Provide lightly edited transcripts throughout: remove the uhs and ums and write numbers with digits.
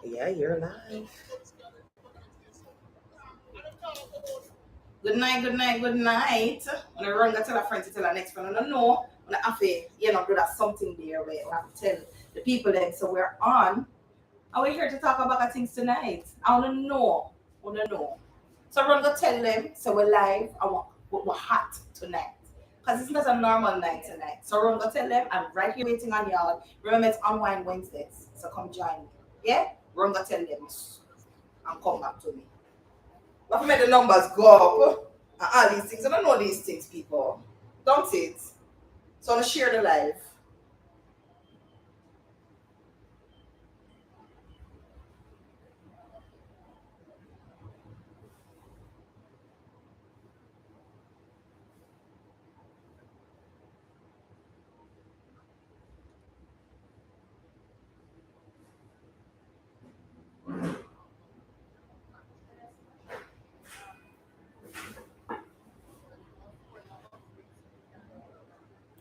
Yeah, you're live. Good night, good night, good night. When I run, I tell a friend to tell our next friend, I don't know. When I have to, do that something there where I have to tell the people then. So we're on. And we're here to talk about things tonight. I want to know. So run, go tell them. So we're live. We're hot tonight. Because it's not a normal night tonight. So run, go tell them. I'm right here waiting on y'all. Remember, it's Unwind Wednesdays. So come join me. Yeah? Run, go tell them. And come back to me. But make the numbers go up and all these things. I don't know these things, people. Don't it? So I want to share the live.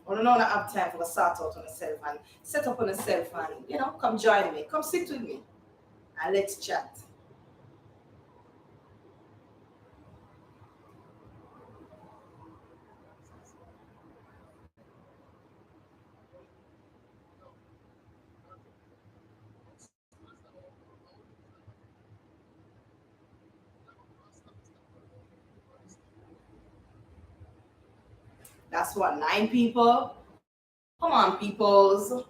I don't know I have time for the start out on myself and set up on myself and come join me. Come sit with me and let's chat. That's what, 9 people? Come on, peoples.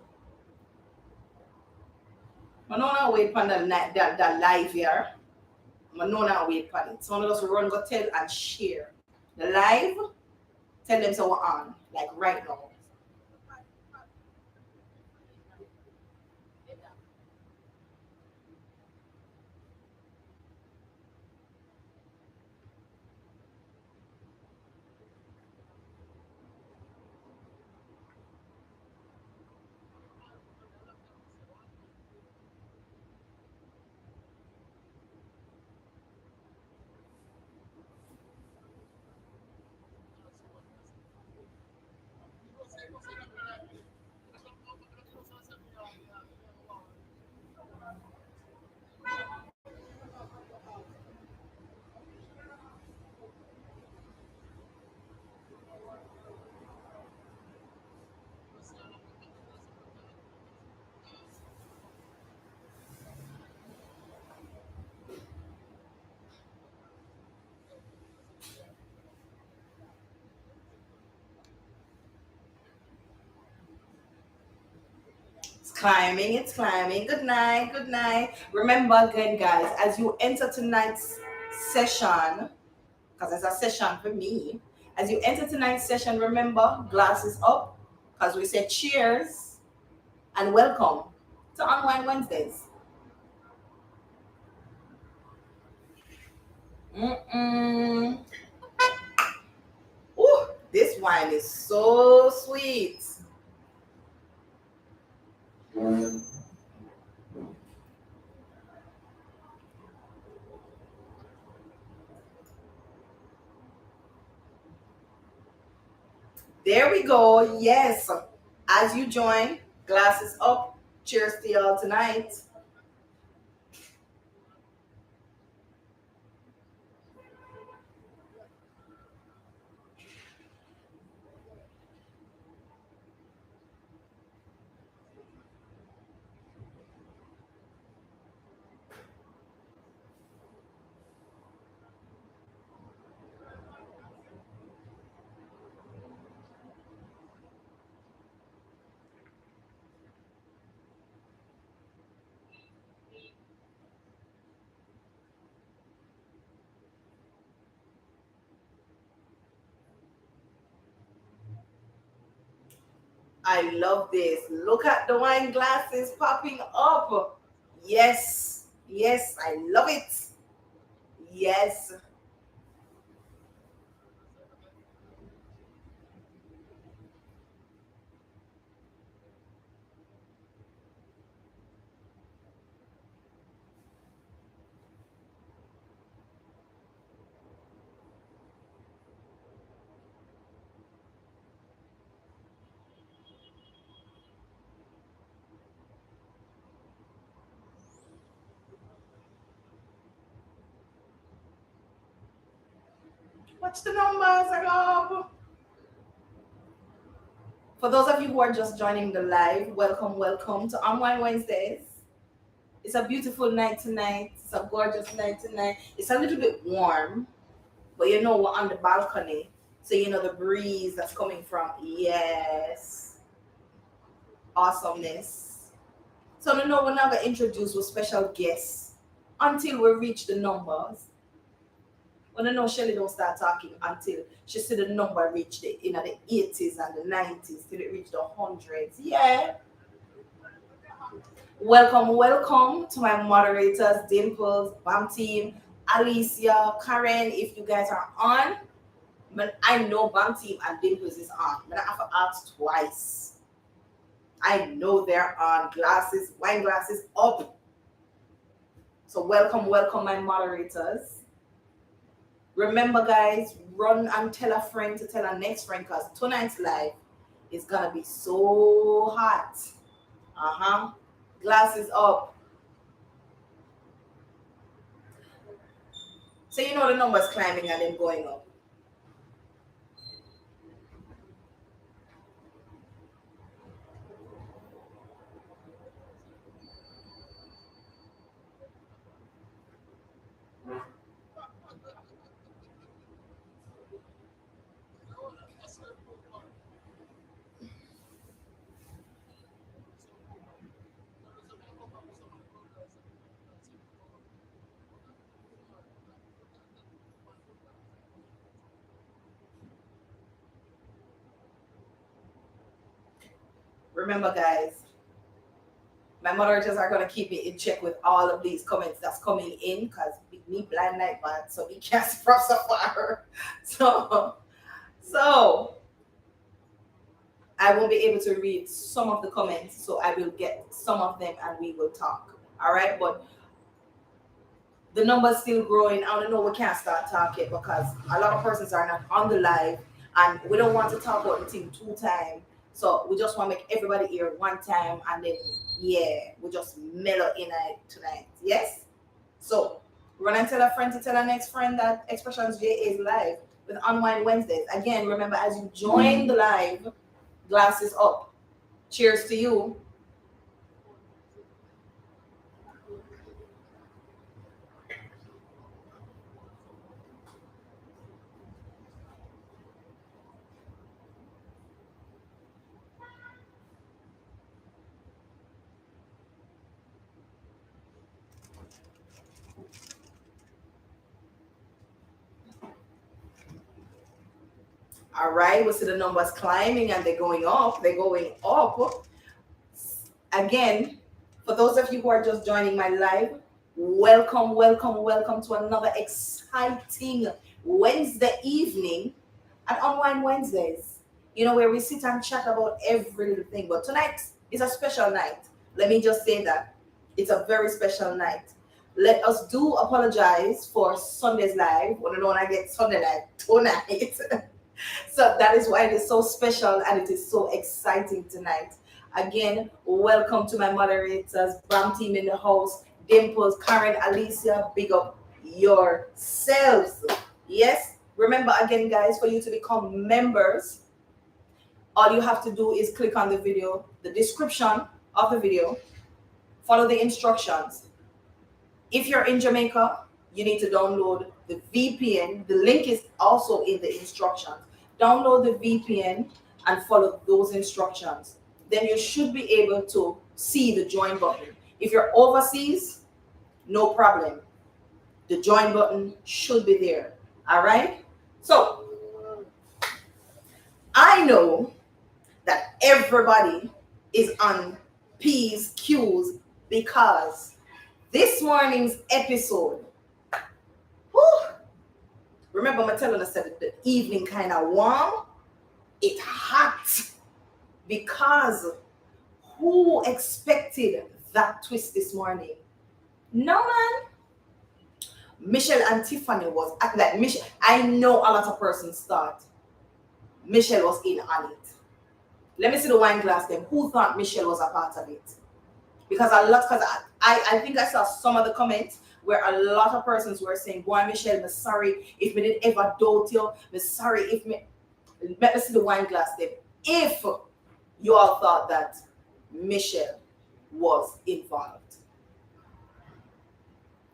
I know I wait for the live here. I know I wait for it. So I just run, go tell and share. The live, tell them so we're on. Like right now. It's climbing, it's climbing. Good night, good night. Remember again, guys, as you enter tonight's session, because it's a session for me, as you enter tonight's session, remember, glasses up, because we said cheers and welcome to Unwind Wednesdays. Mm-mm. Ooh, this wine is so sweet. There we go. Yes. As you join, glasses up. Cheers to y'all tonight. I love this. Look at the wine glasses popping up. Yes, yes, I love it. Yes. Watch the numbers I go. For those of you who are just joining the live, welcome to Unwind Wednesdays. It's a beautiful night tonight. It's a gorgeous night tonight. It's a little bit warm, but you know we're on the balcony, so you know the breeze that's coming from. Yes, awesomeness. So no, we're not gonna introduce with special guests until we reach the numbers. Well, no, Shelly don't start talking until she see the number reach the the 80s and the 90s till it reach the hundreds. Yeah. Welcome to my moderators, Dimples, Bam Team, Alicia, Karen. If you guys are on, but I know Bam Team and Dimples is on. But I have to ask twice. I know they're on. Glasses, wine glasses up. So welcome, my moderators. Remember, guys, run and tell a friend to tell a next friend because tonight's live is gonna be so hot. Glasses up. So you know the numbers climbing and then going up. Remember, guys, my moderators are going to keep me in check with all of these comments that's coming in because me blind like man, so we can't cross so far. So I won't be able to read some of the comments, so I will get some of them and we will talk. All right, but the number's still growing. I don't know, we can't start talking because a lot of persons are not on the live and we don't want to talk about the thing 2 times. So we just want to make everybody hear 1 time and then, yeah, we just mellow in it tonight. Yes? So run and tell a friend to tell our next friend that Xpressionz J is live with Unwind Wednesdays. Again, remember, as you join the live, glasses up. Cheers to you. All right, we see the numbers climbing and they're going up. They're going up. Again, for those of you who are just joining my live, welcome to another exciting Wednesday evening at Unwind Wednesdays. You know, where we sit and chat about every little thing. But tonight is a special night. Let me just say that. It's a very special night. Let us do apologize for Sunday's live. When I get Sunday night tonight. So that is why it is so special and it is so exciting tonight. Again, welcome to my moderators, Bam Team in the house, Dimples, Karen, Alicia, big up yourselves. Yes, remember again, guys, for you to become members, all you have to do is click on the video, the description of the video, follow the instructions. If you're in Jamaica, you need to download the VPN. The link is also in the instructions. Download the VPN and follow those instructions. Then you should be able to see the join button. If you're overseas, no problem. The join button should be there. All right? So, I know that everybody is on P's, Q's because this morning's episode, remember I'm telling us that the evening kind of warm, it hot because who expected that twist this morning? No man. Michelle and Tiffany was at that. Michelle, I know a lot of persons thought Michelle was in on it. Let me see the wine glass then. Who thought Michelle was a part of it? Because I think I saw some of the comments where a lot of persons were saying, boy, Michelle, I'm sorry if me did ever doubt you. I'm sorry if me, let me see the wine glass then. If you all thought that Michelle was involved.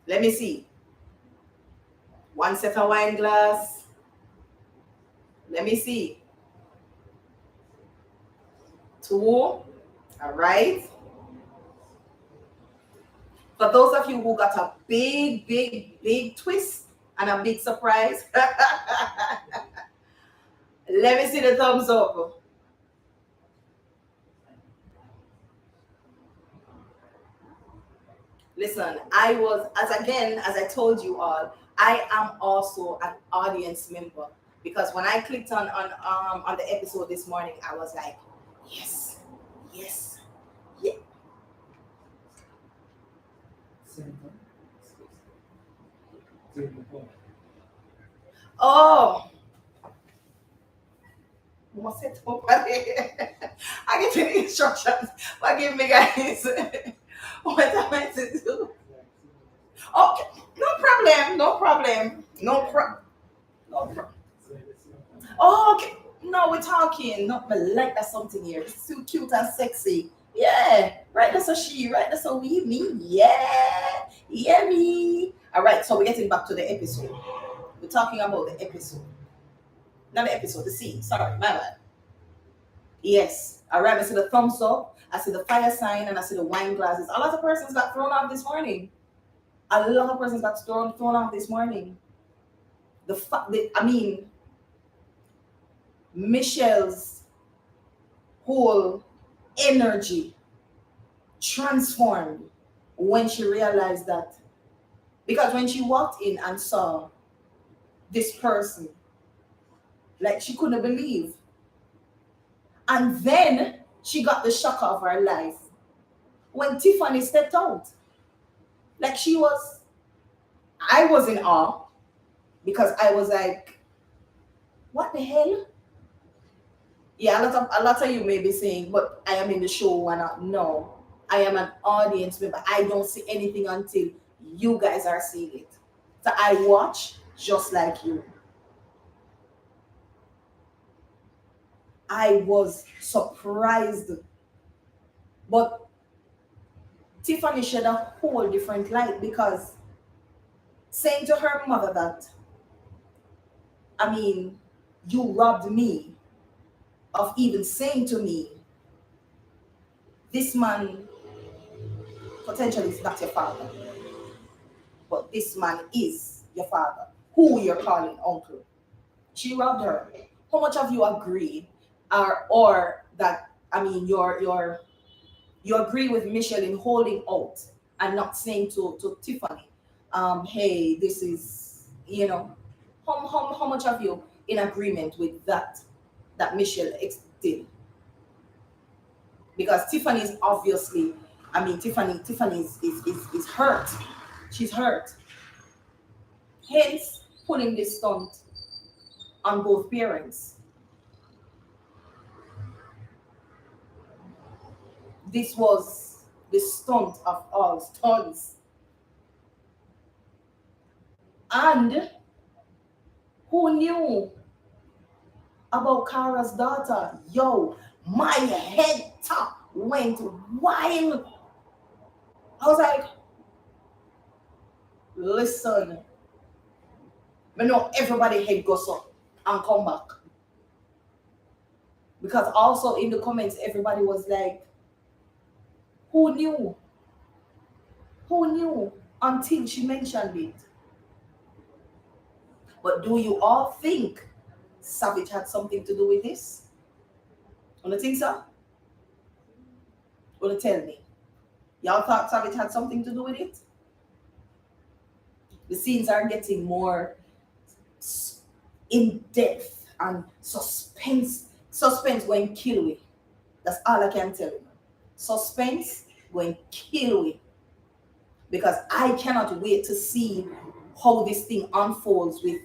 Let me see. One set of wine glass. Let me see. Two. All right. For those of you who got a big twist and a big surprise, let me see the thumbs up. Listen, as I told you all, I am also an audience member because when I clicked on the episode this morning, I was like, yes, yes, yeah. Oh, what's it? I get the instructions. Forgive me, guys. What am I to do? Okay, no problem, no problem, no problem. Oh, okay. No, we're talking. No, but like that's something here. It's so cute and sexy. Yeah, right. That's a she. Right. That's a we. Me. Yeah, yeah, me. All right. So we're getting back to the episode. We're talking about the episode, not the episode. The scene. Sorry, my bad. Yes. All right. I see the thumbs up. I see the fire sign, and I see the wine glasses. A lot of persons got thrown off this morning. A lot of persons got thrown off this morning. I mean, Michelle's whole energy transformed when she realized that, because when she walked in and saw this person, like she couldn't believe. And then she got the shock of her life when Tiffany stepped out. Like I was in awe because I was like, what the hell? Yeah, a lot of you may be saying, but I am in the show and no, I am an audience member. I don't see anything until you guys are seeing it. So I watch just like you. I was surprised. But Tiffany shed a whole different light because saying to her mother that, I mean, you robbed me of even saying to me, this man potentially is not your father, but this man is your father, who you're calling uncle. She robbed her. How much of you agree, or that I mean, you agree with Michelle in holding out and not saying to Tiffany, hey, this is, how much of you in agreement with that Michelle did? Because Tiffany is obviously, I mean, Tiffany is hurt. She's hurt. Hence, pulling this stunt on both parents. This was the stunt of all stunts. And who knew about Kara's daughter? Yo, my head top went wild. I was like, listen, I know everybody head goes up and come back. Because also in the comments, everybody was like, who knew? Who knew until she mentioned it? But do you all think Savage had something to do with this? Wanna think so? Wanna tell me? Y'all thought Savage had something to do with it? The scenes are getting more in depth and suspense going kill me. That's all I can tell you. Suspense going kill me. Because I cannot wait to see how this thing unfolds with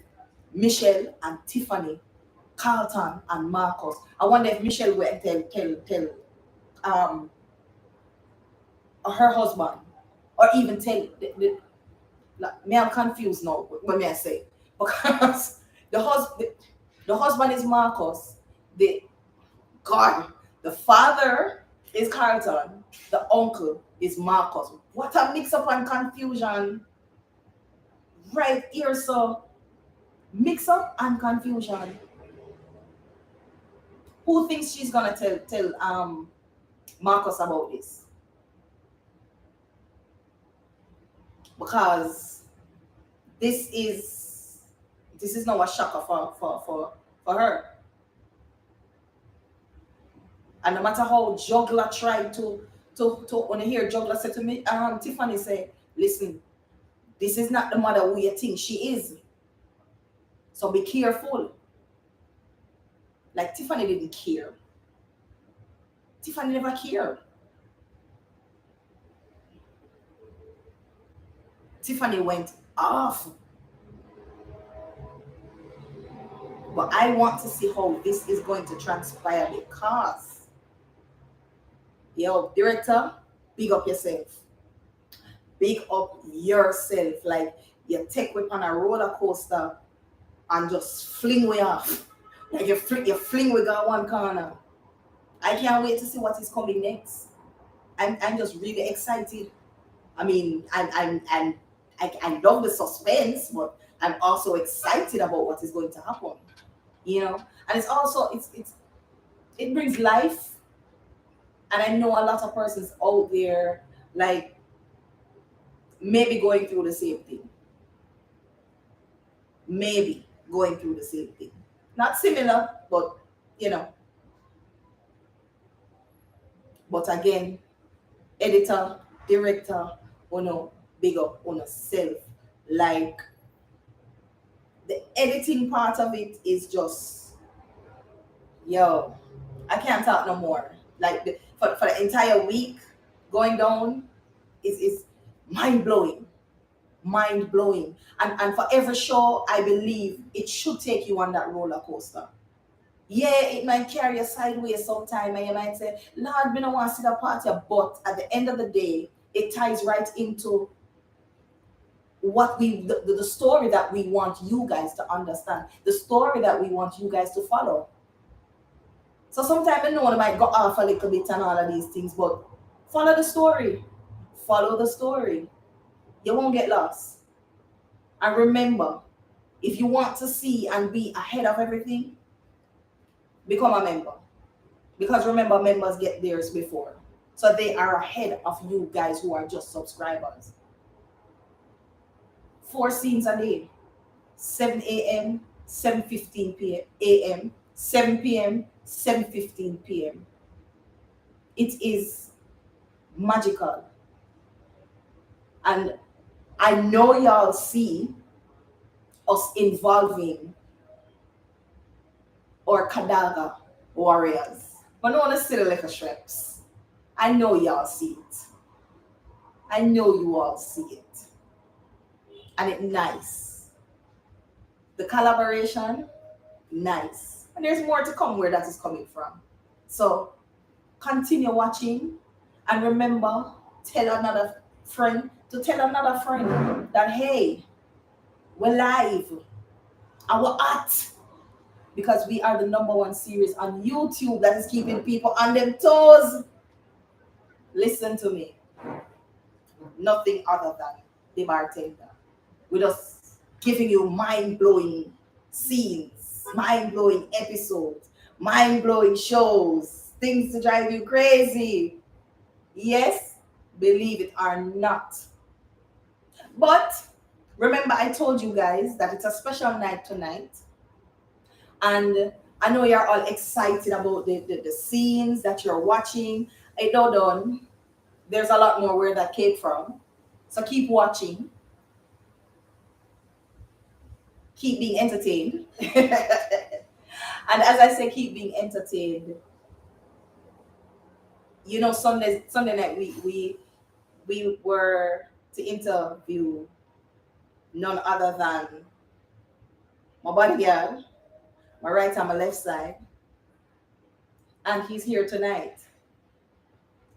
Michelle and Tiffany, Carlton and Marcus. I wonder if Michelle will tell her husband, or even tell Like, me, I'm confused now. What may I say? Because the husband is Marcus. The God, the father is Carlton. The uncle is Marcus. What a mix up and confusion right here. So mix up and confusion. Who thinks she's gonna tell Marcus about this? Because this is this is now a shocker for her. And no matter how juggler tried to when I hear juggler said to me, Tiffany say, listen, this is not the mother who you think she is. So be careful. Like Tiffany didn't care. Tiffany never cared. Tiffany went off. But I want to see how this is going to transpire because, yo, director, big up yourself. Big up yourself. Like you take whip on a roller coaster and just fling way off. Like you fling way down one corner. I can't wait to see what is coming next. I'm just really excited. I mean, I love the suspense, but I'm also excited about what is going to happen. You know, and it's also it brings life. And I know a lot of persons out there like maybe going through the same thing. Maybe going through the same thing. Not similar, but you know. But again, editor, director, big up on yourself. Like the editing part of it is just, yo, I can't talk no more. Like for the entire week going down is mind blowing. Mind blowing. And for every show, I believe it should take you on that roller coaster. Yeah, it might carry you sideways sometime, and you might say, Lord, me don't want to see that part here. But at the end of the day, it ties right into what the story that we want you guys to understand, the story that we want you guys to follow. So sometimes I know I might go off a little bit and all of these things, but follow the story. Follow the story. You won't get lost. And remember, if you want to see and be ahead of everything, become a member. Because remember, members get theirs before. So they are ahead of you guys who are just subscribers. 4 scenes a day. 7 a.m., 7:15 a.m., 7 p.m., 7:15 p.m. It is magical. And I know y'all see us involving our Kadaga warriors. But no one is still like a Shreps. I know y'all see it. I know you all see it. And it's nice. The collaboration, nice. And there's more to come where that is coming from. So continue watching. And remember, tell another friend to tell another friend that, hey, we're live. And we're at. Because we are the #1 series on YouTube that is keeping people on their toes. Listen to me. Nothing other than the bartender. We're just giving you mind-blowing scenes, mind-blowing episodes, mind-blowing shows, things to drive you crazy. Yes, believe it or not. But remember, I told you guys that it's a special night tonight. And I know you're all excited about the scenes that you're watching. I know there's a lot more where that came from. So keep watching. Keep being entertained. And as I say, keep being entertained. You know, Sunday night we were to interview none other than my bodyguard, my right and my left side. And he's here tonight.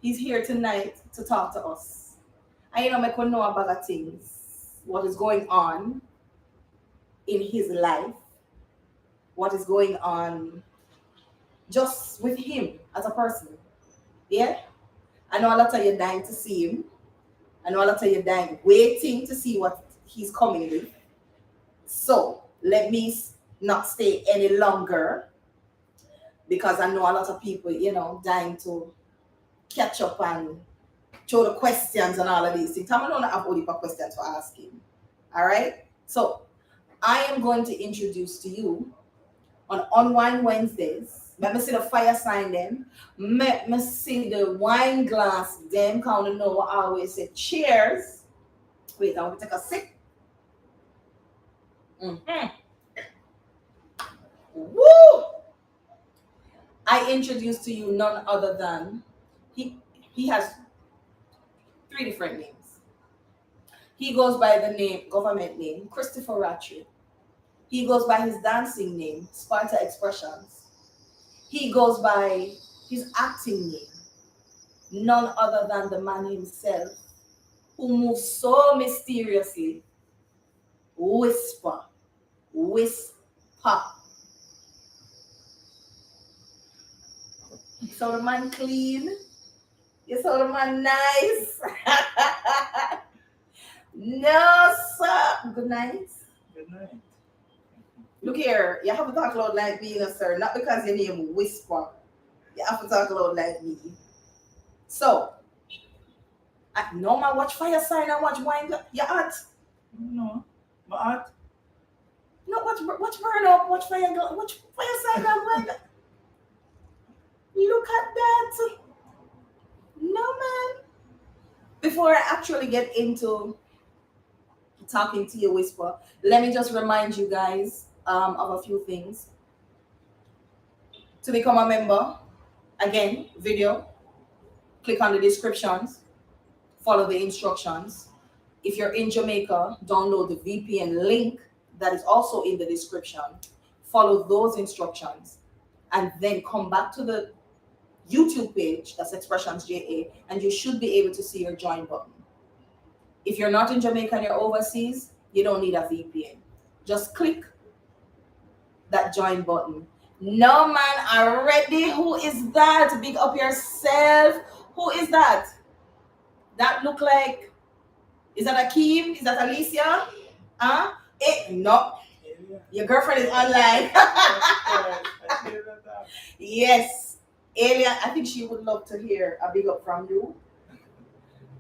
He's here tonight to talk to us. And you know, I could know about things. what is going on in his life, what is going on just with him as a person. Yeah? I know a lot of you dying to see him. I know a lot of you dying, waiting to see what he's coming with. So let me not stay any longer because I know a lot of people, dying to catch up and throw the questions and all of these things. I don't have only questions for asking. All right? So I am going to introduce to you on Unwind Wednesdays. Let me see the fire sign then. Let me see the wine glass then. Kind of know I always say cheers. Wait, I'm going to take a sip. Mm-hmm. Woo! I introduce to you none other than he has 3 different names. He goes by the government name, Christopher Rattray. He goes by his dancing name, Sparta Xpressionz. He goes by his acting name, none other than the man himself, who moves so mysteriously. Whisper. You saw the man clean. You saw the man nice. No, sir. Good night. Good night. Look here, you have to talk loud like me, sir. Not because your name Whisper. You have to talk loud like me. So, no man watch fire sign and watch wine. Your heart. No, my heart. No, watch burn up, watch fire sign and wine. Look at that. No man. Before I actually get into talking to you, Whisper, let me just remind you guys of a few things. To become a member, again, video, click on the descriptions, follow the instructions. If you're in Jamaica, download the VPN link that is also in the description. Follow those instructions and then come back to the YouTube page, that's Xpressionz JA, and you should be able to see your join button. If you're not in Jamaica and you're overseas, you don't need a VPN. Just click that join button. No man already. Who is that? Big up yourself. Who is that? That look like, is that Akeem? Is that Alicia? Huh? No. Your girlfriend is online. Yes. Alien, I think she would love to hear a big up from you.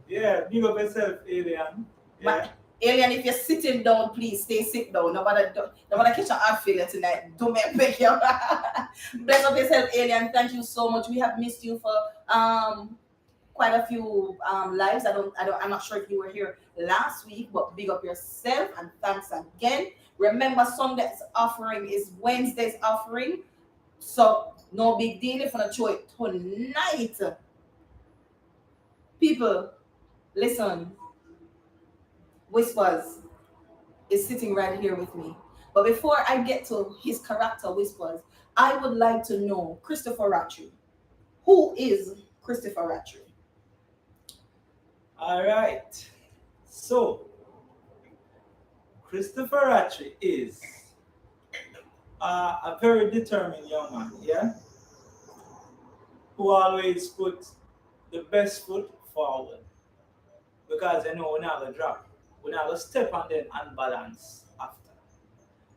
Yeah, big up yourself, Alien. Yeah. Alien, if you're sitting down, please stay sit down. Nobody catch an heart failure tonight. Don't make you. Bless up yourself, Alien. Thank you so much. We have missed you for quite a few lives. I'm not sure if you were here last week, but big up yourself and thanks again. Remember, Sunday's offering is Wednesday's offering. So no big deal if you want to show it tonight. People, listen. Whispers is sitting right here with me. But before I get to his character, Whispers, I would like to know Christopher Rattray. Who is Christopher Rattray? All right. So, Christopher Rattray is a very determined young man, yeah? Who always puts the best foot forward. Because they know we're not going to drop. We're not going to step and then unbalance after.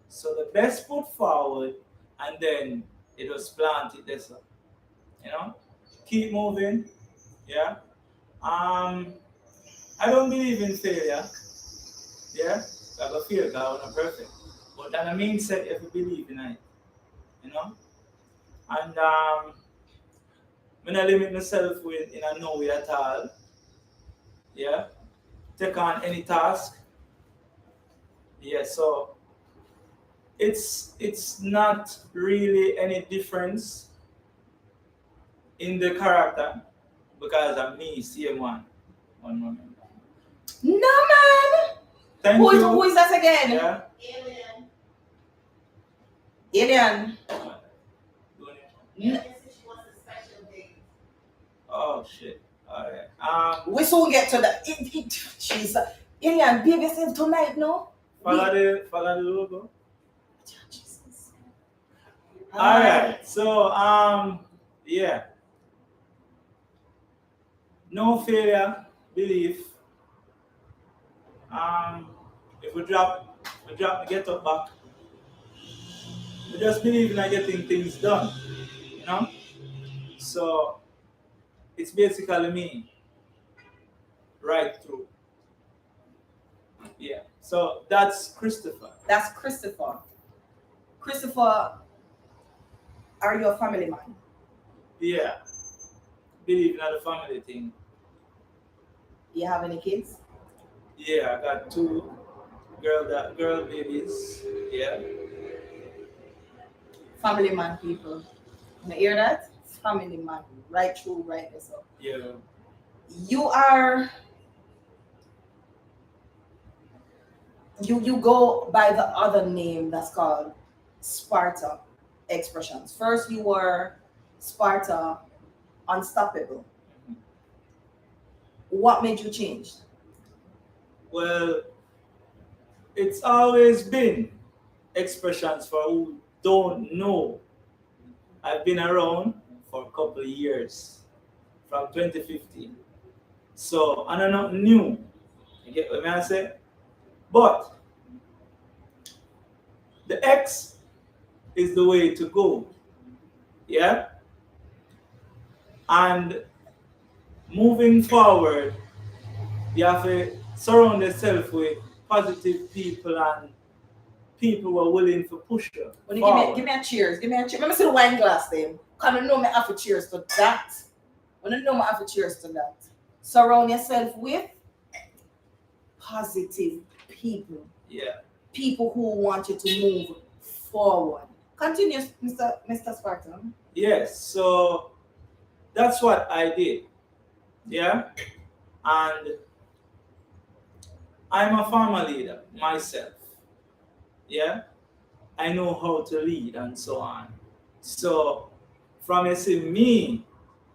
So the best foot forward and then it was planted this way. You know? Keep moving. Yeah? I don't believe in failure. Yeah? I got fail because I'm not perfect. But that means that if you believe in it. You know? And I don't limit myself in a no way at all. Yeah? Take on any task. Yeah, so it's not really any difference in the character because I'm me, same one. One moment. No man. Thank you. Who is that again? Yeah. Alien. Oh shit. Alright. We soon get to that. Jeez. Alien, behave yourself tonight, no? Follow the logo. Jesus. All right. So yeah. No failure, belief. Um, if we drop the get up back. We just believe in getting things done. You know. So it's basically me right through. Yeah. So that's Christopher. That's Christopher. Christopher, are you a family man? Yeah. Believe in the family thing. Do you have any kids? Yeah, I got two girl babies. Yeah. Family man, people. You hear that? Family man. Right through, right there. So Yeah. you are you go by the other name that's called Sparta Xpressionz. First you were Sparta Unstoppable. What made you change? Well, it's always been Xpressionz for who don't know. I've been around for a couple of years from 2015. So I know nothing new. You get what I say? But the X is the way to go. Yeah? And moving forward, you have to surround yourself with positive people and people who are willing to push you. When you give me a cheers, give me a cheers. Let me see the wine glass then. Can you know me have to cheers to that? When you know me have to cheers to that. Surround yourself with positive people. Yeah. People who want you to move forward. Continue, Mr. Spartan. Yes, so that's what I did. Yeah. And I'm a farmer leader myself. Yeah. I know how to lead and so on. So from you see me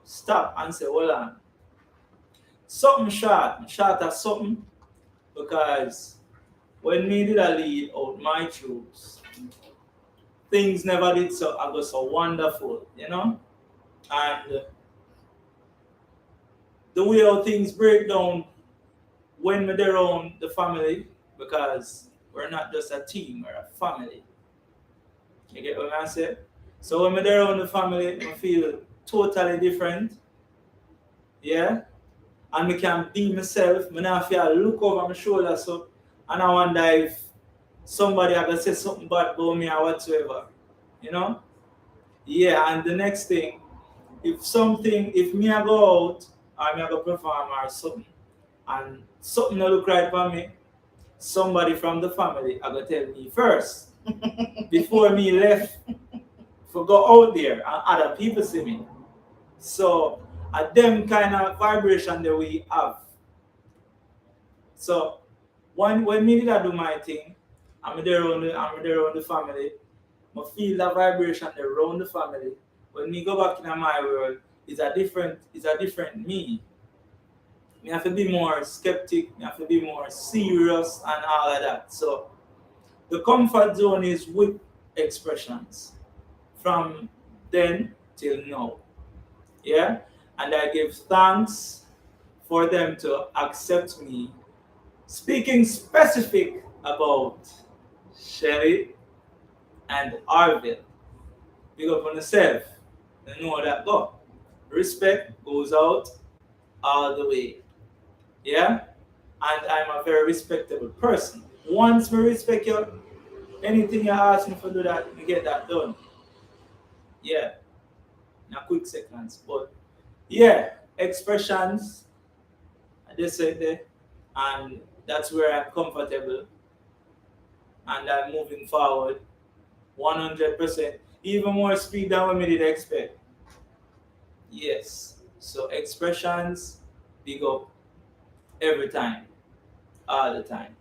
stop and say, hold on. Something short of something because when me did I lead out my troops, things never did so I was so wonderful, you know? And the way how things break down when we're around the family, because we're not just a team, we're a family. You get what I say? So when we're around the family, I feel totally different. Yeah? And I can be myself. I don't feel look over my shoulder so and I wonder if somebody are gonna say something bad about me or whatsoever. You know? Yeah, and the next thing, if me I go out or me I go perform or something and something not look right for me, somebody from the family I go tell me first before me left for go out there and other people see me. So at them kind of vibration that we have. So when me did I do my thing, I'm there around the family, I feel that vibration around the family. When me go back in my world, it's a different me. Me have to be more skeptic, me have to be more serious and all of that. So the comfort zone is with Xpressionz from then till now. Yeah? And I give thanks for them to accept me. Speaking specific about Shelly and Arvin. Big up on yourself. You know that go. Respect goes out all the way. Yeah? And I'm a very respectable person. Once me respect you, anything you ask me for do that, you get that done. Yeah. In a quick seconds. But yeah, Xpressionz, I just said there, and that's where I'm comfortable and I'm moving forward 100%, even more speed than what we did expect. Yes, so Xpressionz, big up every time, all the time.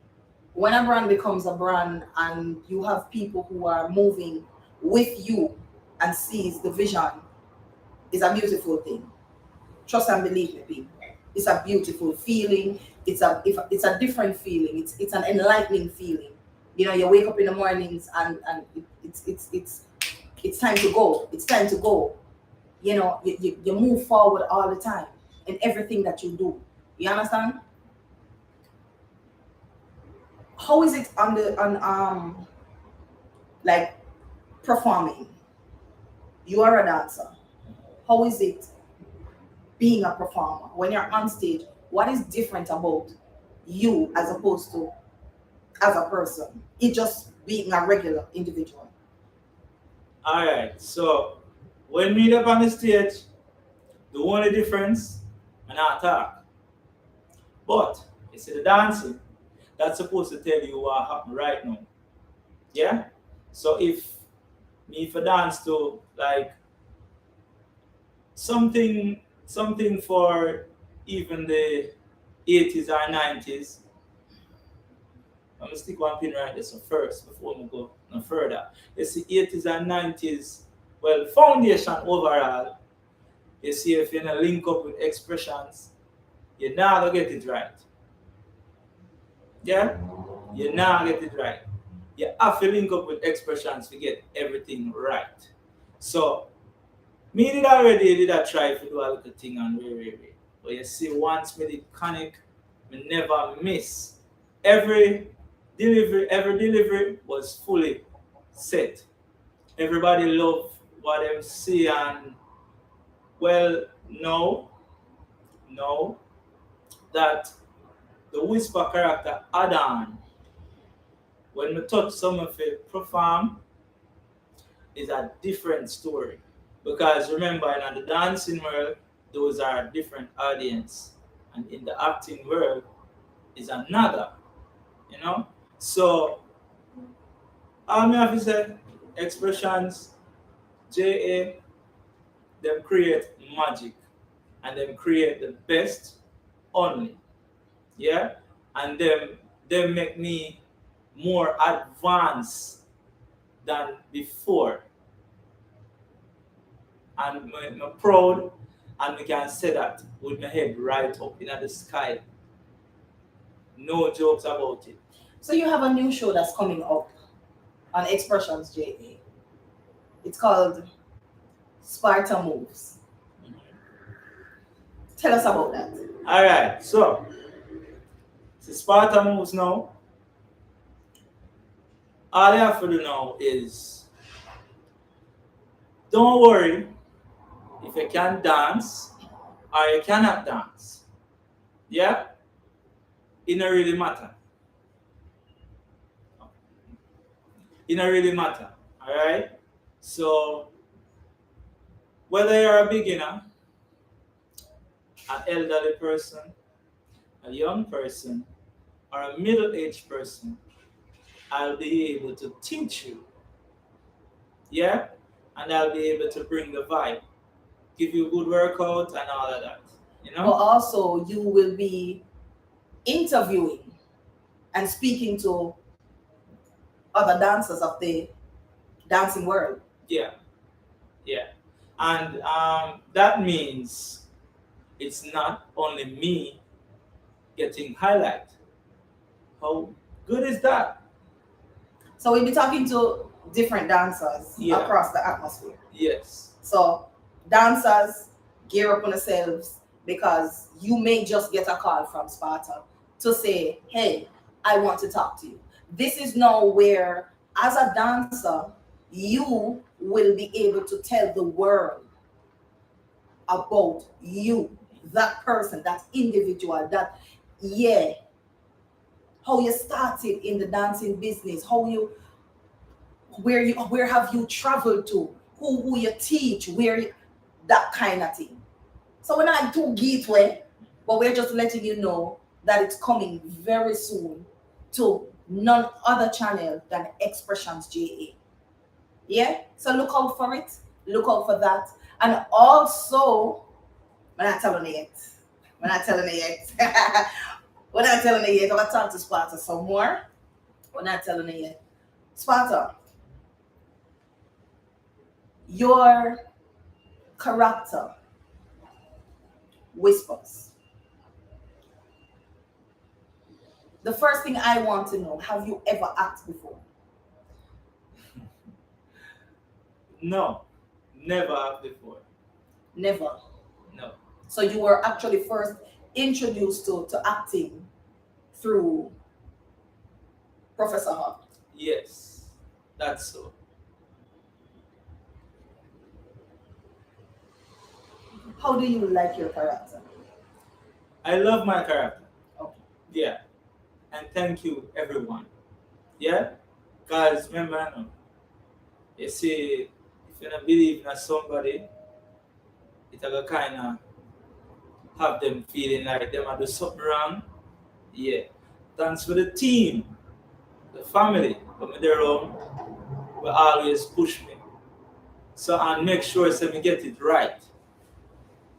When a brand becomes a brand and you have people who are moving with you and sees the vision, is a beautiful thing. Trust and believe me, people. It's a beautiful feeling. it's a different feeling. It's an enlightening feeling. You know, you wake up in the mornings and it's time to go. It's time to go. You know, you move forward all the time in everything that you do. You understand? How is it on the on like performing? You are a dancer. How is it being a performer when you're on stage? What is different about you as opposed to as a person? It just being a regular individual. All right. So when meet up on the stage, the only difference, I not talk. But it's the dancing that's supposed to tell you what happened right now. Yeah. So if me for dance to like something for even the 80s or 90s, I'm gonna stick one pin right there so first before we go no further. It's the 80s and 90s. Well, foundation overall, you see if you're gonna link up with Xpressionz, you're not gonna get it right. Yeah? You're not gonna get it right. You have to link up with Xpressionz to get everything right. So me did I try to do a little thing on way. But you see, once me did connect, me never miss. Every every delivery was fully set. Everybody love what them see and well no that the whisper character add on when we touch some of it perform is a different story. Because remember, in the dancing world, those are different audience, and in the acting world is another. You know, so all me have to say, Xpressionz, JA, them create magic, and them create the best only. Yeah, and them make me more advanced than before, and I'm proud, and we can say that with my head right up in the sky. No jokes about it. So you have a new show that's coming up on Xpressionz JA. It's called Sparta Moves. Tell us about that. All right, so the Sparta moves now. All you have to do now is don't worry if you can dance or you cannot dance. Yeah, it don't really matter. It don't really matter. All right. So whether you're a beginner, an elderly person, a young person, or a middle-aged person, I'll be able to teach you. Yeah? And I'll be able to bring the vibe, give you a good workout and all of that. You But know? also, you will be interviewing and speaking to other dancers of the dancing world. Yeah, yeah. And that means it's not only me getting highlight. How good is that? So we'll be talking to different dancers Yeah. across the atmosphere. Yes. So dancers, gear up on yourselves because you may just get a call from Sparta to say, hey, I want to talk to you. This is now where, as a dancer, you will be able to tell the world about you, that person, that individual, that, yeah, how you started in the dancing business, how you, where have you traveled to, who you teach, that kind of thing. So we're not too gateway, but we're just letting you know that it's coming very soon to none other channel than Xpressionz JA. Yeah? So look out for it. Look out for that. And also, we're not telling you yet. We're not telling you yet. We're not telling you yet. I'm going to talk to Sparta some more. We're not telling you yet. Sparta, your character whispers. The first thing I want to know, have you ever acted before? No, never have before. Never. No. So you were actually first introduced to acting through Professor Hart. Yes, that's so. How do you like your character? I love my character. Okay. Yeah. And thank you, everyone. Yeah? Because remember, you see, if you don't believe in somebody, it'll kind of have them feeling like them are do something wrong. Yeah. Thanks for the team, the family, come their own, will always push me. So I make sure so me get it right.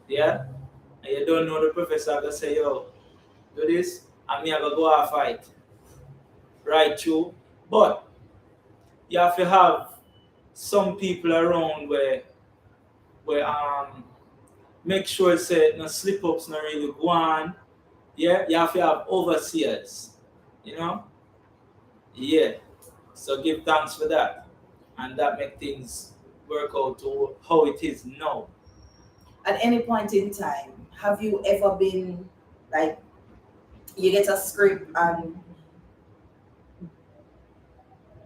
Yeah? And you don't know the professor gonna say, yo, do this, and me I go out fight. Right through. But you have to have some people around where make sure say no slip ups not really go on. Yeah, you have to have overseers, you know? Yeah. So give thanks for that. And that make things work out to how it is now. At any point in time, have you ever been like, you get a script and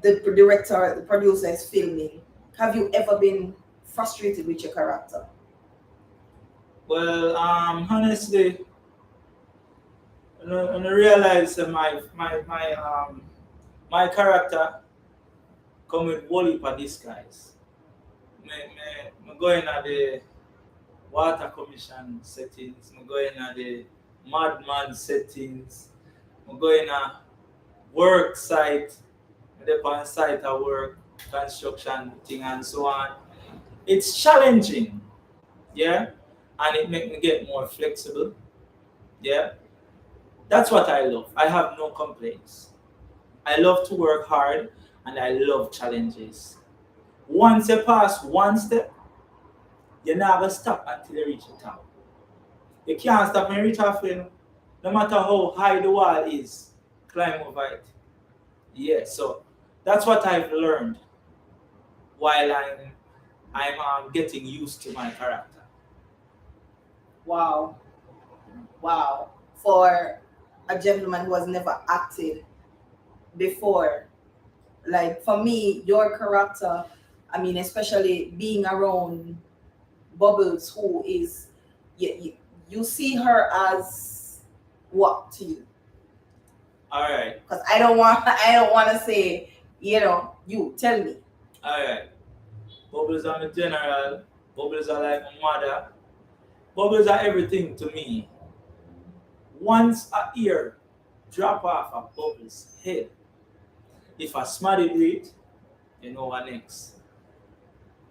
the director, the producer is filming? Have you ever been frustrated with your character? Well, honestly, I realize that my character come with whole heap of disguise. Me go in at the water commission settings, me go in at the madman settings, me go in at work site, me dey on site at work, construction thing and so on. It's challenging, yeah, and it make me get more flexible, yeah. That's what I love. I have no complaints. I love to work hard and I love challenges. Once you pass one step, you never stop until you reach the top. You can't stop when you reach halfway. No matter how high the wall is, climb over it. Yeah, so that's what I've learned while I'm getting used to my character. Wow. Wow. For a gentleman who has never acted before, like for me, your character, I mean, especially being around Bubbles, who is, you see her as what to you? All right, Because I don't want to say, you tell me. all right. Bubbles are my general. Bubbles are like my mother. Bubbles are everything to me. Once a ear drop off a Bubbles' head, if a smarty do it, you know what next.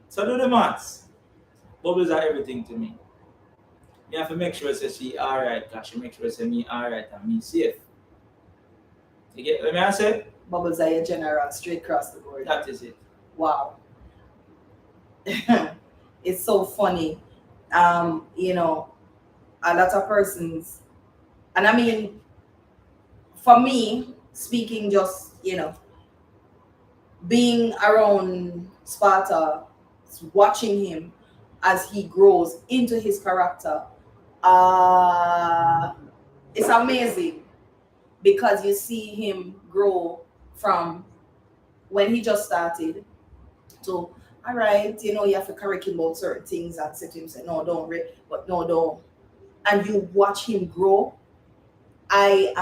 So do the maths. Bubbles are everything to me. You have to make sure say she alright, cause she make sure say me alright and me safe. You get what I say? Bubbles are your general straight across the board. That is it. Wow. It's so funny. A lot of persons, and I mean, for me, speaking just, being around Sparta, watching him as he grows into his character, it's amazing because you see him grow from when he just started to, all right, you have to correct him about certain things and say to him, say, no, don't, but no, don't. And you watch him grow. I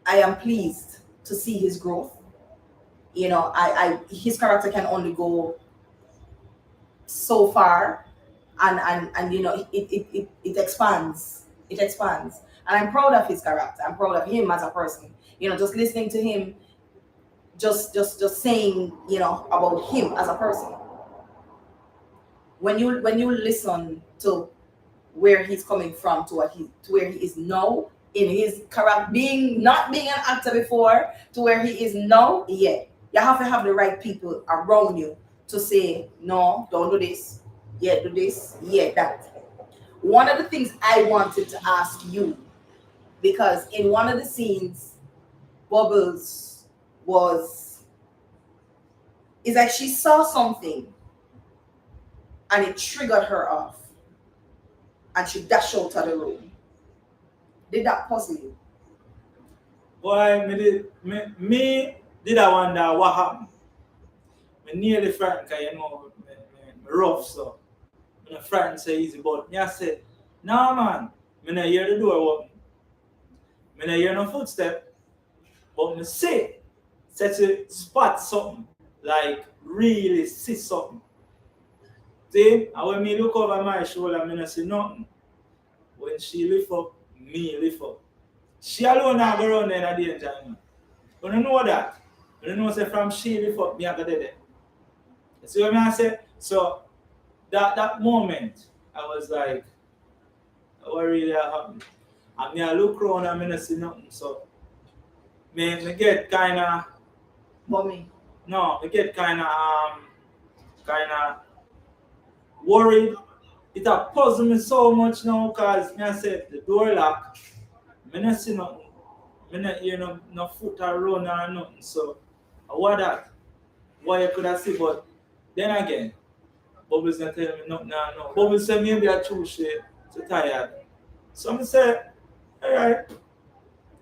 am pleased to see his growth. His character can only go so far, and it expands. It expands, and I'm proud of his character. I'm proud of him as a person. Just listening to him, just saying, about him as a person. When you listen to where he's coming from to where he is now in his character, not being an actor before to where he is now, yeah, you have to have the right people around you to say, no, don't do this, do this, that. One of the things I wanted to ask you because in one of the scenes, Bubbles was, it's like she saw something and it triggered her off and she dashed out of the room. Did that puzzle you? Boy, me did I wonder what happened. Me nearly frightened because me rough so. My friend say easy, but me I said, nah man, me not hear the door open. Me not hear no footstep, but me see, such a spot something, like really see something. See, and when me look over my shoulder, me not see nothing. When she lift up, me lift up. She alone now go around there in the danger. You don't know that. You don't know say from she lift up, me I go there. You see what I say? So that moment, I was like, what really happened? And me I look around and me not see nothing. So me get kinda Mommy. no, me get kinda worried. It a puzzle me so much now because me I said the door lock, me not see nothing. Me not hear no foot around or nothing. So what that? What you could have see, but then again, Bubbles not tell me nothing now. No. Bubbles say maybe I choose she too tired. So I say, alright.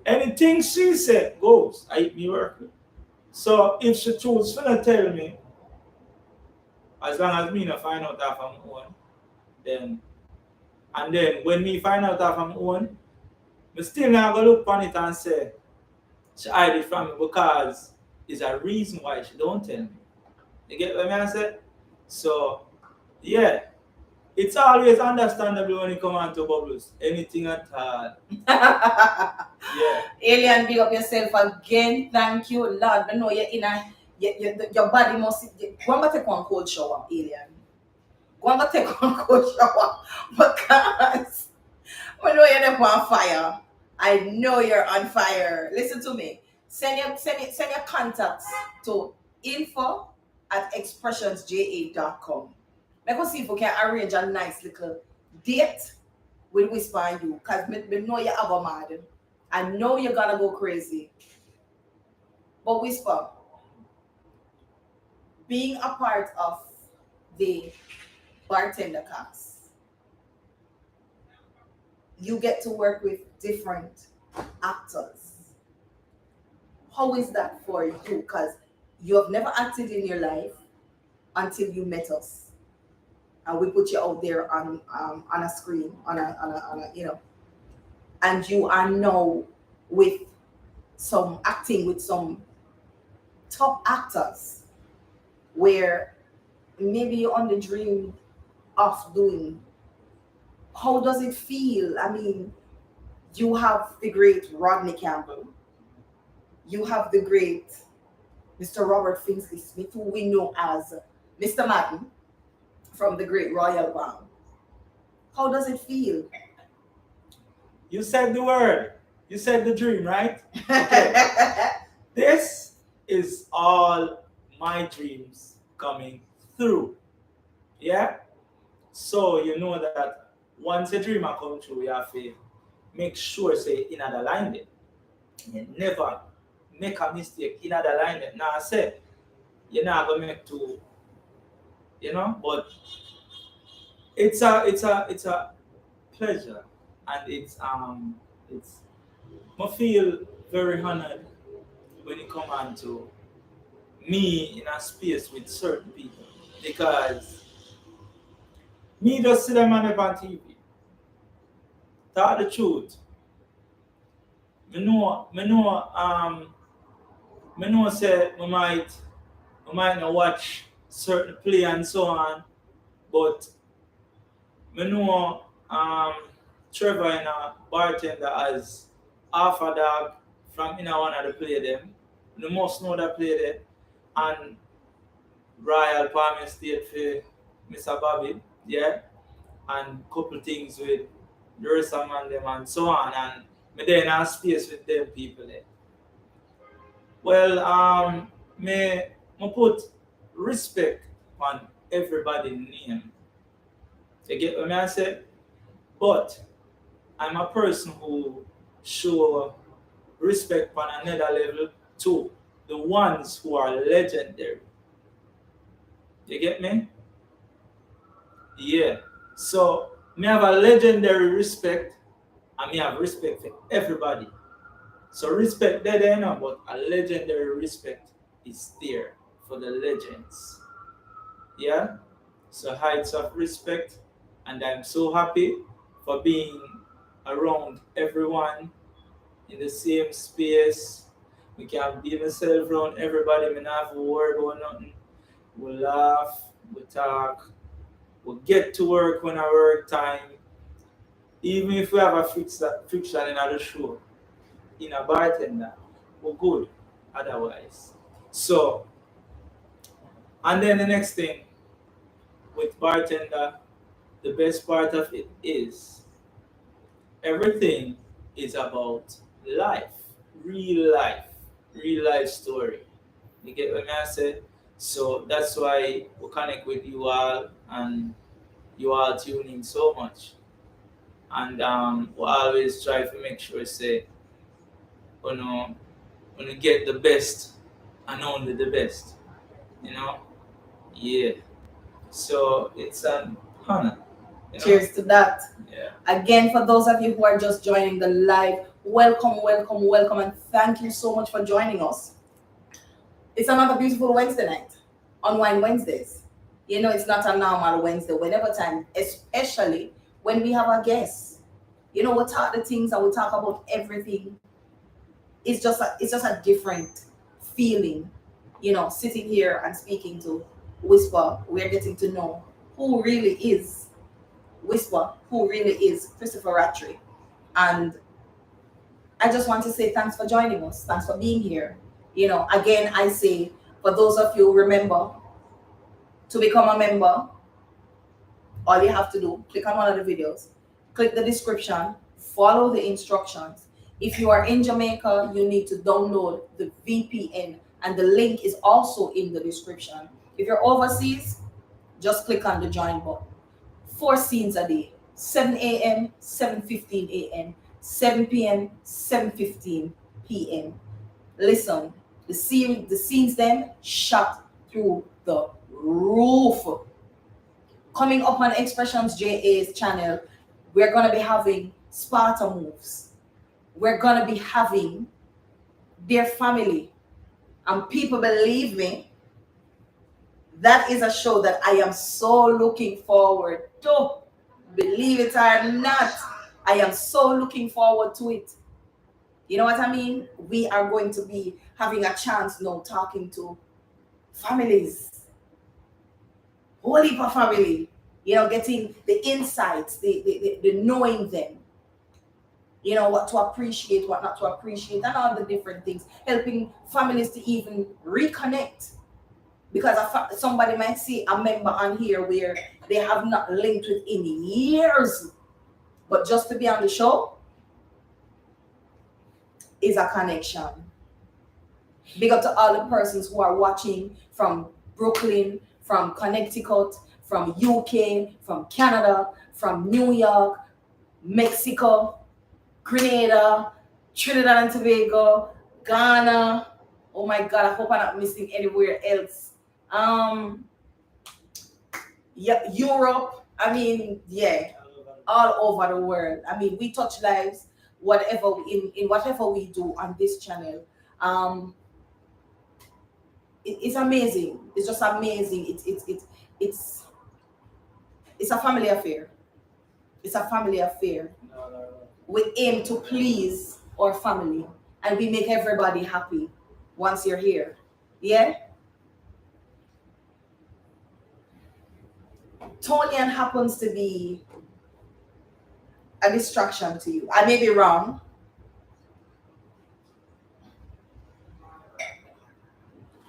Anything she said goes. I eat me work. So if she choose to not tell me, as long as me not find out that from my own, then and then when me find out that from my own, me still not go look on it and say she hide it from me because there's a reason why she don't tell me. You get what I say? So yeah, it's always understandable when it comes on to Bubbles. Anything at all. Yeah. Alien, big up yourself again. Thank you, Lord. I know you're in a your body must go and take one cold shower, Alien. Go and take one cold shower because I know you're on fire. I know you're on fire. Listen to me. Send your contacts to info@xpressionzja.com. Make us see if we can arrange a nice little date with Whisper and you. Because we know you have a mad. I know you're gonna go crazy. But Whisper, being a part of the bartender cast, you get to work with different actors. How is that for you? Because you have never acted in your life until you met us, and we put you out there on a screen, on a and you are now with some acting with some top actors, where maybe you're on the dream of doing. How does it feel? I mean, you have the great Rodney Campbell. You have the great Mr. Robert Finsley Smith, who we know as Mr. Madden from the great Royal Band. How does it feel? You said the word. You said the dream, right? Okay. This is all my dreams coming through. Yeah? So you know that once a dream come true, you have to make sure say in an alignment. You never make a mistake in an alignment. Now I said you're not gonna make two, but it's a pleasure, and it's I feel very honored when it come on to me in a space with certain people, because me just see them on TV. Tell the truth. Me know say we might not watch certain play and so on, but me know Trevor in a bartender as half a dog from in a one of the play them. You must know that play there. And Royal Palm State for Mr. Bobby, yeah, and couple things with the rest of them and so on, and me there in a space with them people there. Well, me put respect on everybody's name. You get what I say? But I'm a person who show respect on another level to the ones who are legendary. You get me? Yeah. So me have a legendary respect and me have respect for everybody. So respect there now, but a legendary respect is there for the legends. Yeah. So heights of respect, and I'm so happy for being around everyone in the same space. We can be myself around everybody. We not have a word or nothing. We laugh, we talk, we get to work when our work time. Even if we have a friction in the show, in a bartender, we're good otherwise. So, and then the next thing with bartender, the best part of it is everything is about life, real life, real life story. You get what I say? So that's why we connect with you all and you all tune in so much. And we always try to make sure say, you know, when you get the best and only the best, you know? Yeah. So it's an honor. You know? Cheers to that. Yeah. Again, for those of you who are just joining the live, welcome, welcome, welcome, and thank you so much for joining us. It's another beautiful Wednesday night, Unwind Wednesdays. You know, it's not a normal Wednesday, whenever time, especially when we have our guests. You know, we talk the things and we talk about everything. It's just a different feeling. You know, sitting here and speaking to Whisper, we're getting to know who really is Whisper, who really is Christopher Rattray. And I just want to say thanks for joining us. Thanks for being here. You know, again, I say, for those of you, remember to become a member, all you have to do, click on one of the videos, click the description, follow the instructions. If you are in Jamaica, you need to download the VPN, and the link is also in the description. If you're overseas, just click on the join button. 4 scenes a day, 7 a.m., 7:15 a.m., 7 p.m., 7:15 p.m. Listen, the scenes then shot through the roof. Coming up on Xpressionz JA's channel, we're gonna be having Sparta moves. We're gonna be having their family. And people, believe me, that is a show that I am so looking forward to. Believe it or not, I am so looking forward to it. You know what I mean? We are going to be having a chance now talking to families, whole heap of family, you know, getting the insights, the knowing them, you know, what to appreciate, what not to appreciate, and all the different things, helping families to even reconnect. Because somebody might see a member on here where they have not linked with in years, but just to be on the show is a connection. Big up to all the persons who are watching from Brooklyn, from Connecticut, from UK, from Canada, from New York, Mexico, Grenada, Trinidad and Tobago, Ghana. Oh my God, I hope I'm not missing anywhere else. Yeah, Europe. I mean, yeah, all over the world. I mean, we touch lives, whatever in whatever we do on this channel. It's amazing. It's just amazing. It's a family affair. It's a family affair. We aim to please our family, and we make everybody happy once you're here. Yeah. Tonian happens to be a distraction to you. I may be wrong.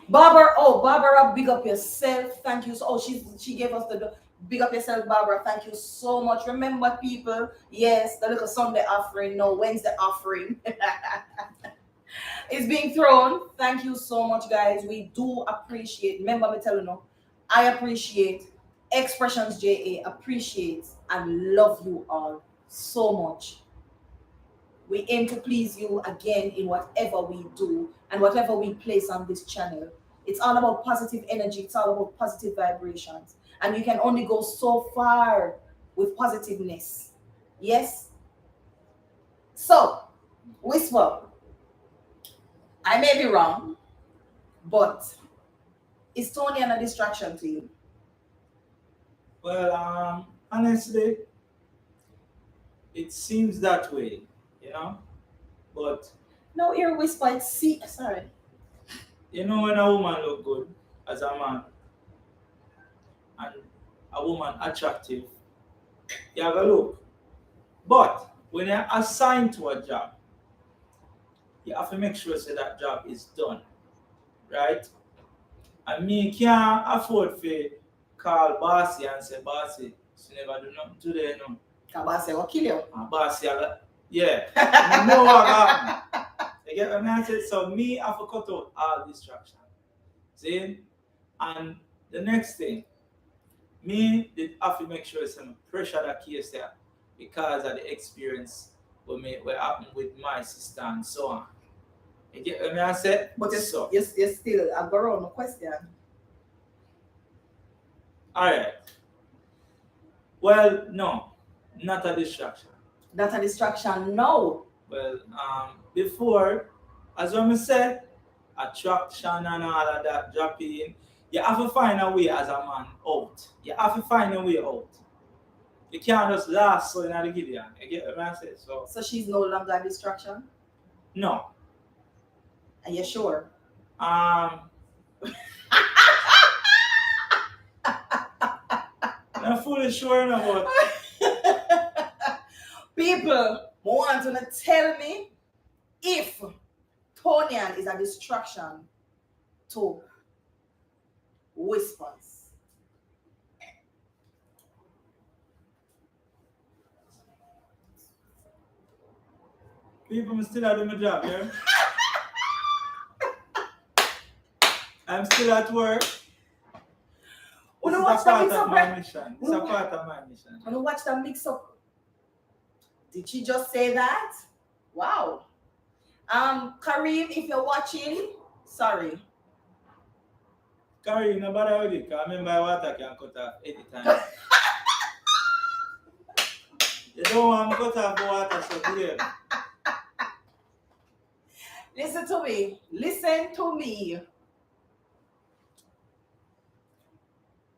Barbara, big up yourself. Thank you. Oh, she gave us the big up yourself, Barbara. Thank you so much. Remember, people, yes, the little Sunday offering, no, Wednesday offering is being thrown. Thank you so much, guys. We do appreciate. Remember me telling you, I appreciate Xpressionz JA, appreciates and love you all so much. We aim to please you again in whatever we do and whatever we place on this channel. It's all about positive energy, it's all about positive vibrations. And you can only go so far with positiveness. Yes? So, Whisper, I may be wrong, but is Tony a distraction to you? Well, honestly, it seems that way, you know. But No, ear whisper, it's sorry. you know, when a woman look good as a man, and a woman attractive, you have a look. But when you're assigned to a job, you have to make sure so that job is done, right? And me can't afford to call bossy and say, bossy, she never do nothing today, no. Kabase will kill you. And bossy, yeah. You know what happened. You get what I mean? So me, I have to cut out all distraction. See? And the next thing, me did have to make sure some pressure that case there because of the experience what happened with my sister and so on. You get what I said? But so, you're still a girl, no question. Alright. Well, no, not a distraction. Not a distraction, no. Well, before, as I said, attraction and all of that dropping, you have to find a way as a man out. You have to find a way out. You can't just last so in the Gideon. You get what I say? So she's no longer a distraction? No. Are you sure? I'm fully sure about people want to tell me if Tonian is a distraction to Whispers. people still doing my job, yeah? I'm still at work. It's a part of my mission. It's a part of my mission. I don't watch that mix up. Did she just say that? Wow. Kareem, if you're watching, sorry. Kareem, no bother with it, because I remember water can cut off anytime. You don't want to cut off the water, so clear. Listen to me. Listen to me.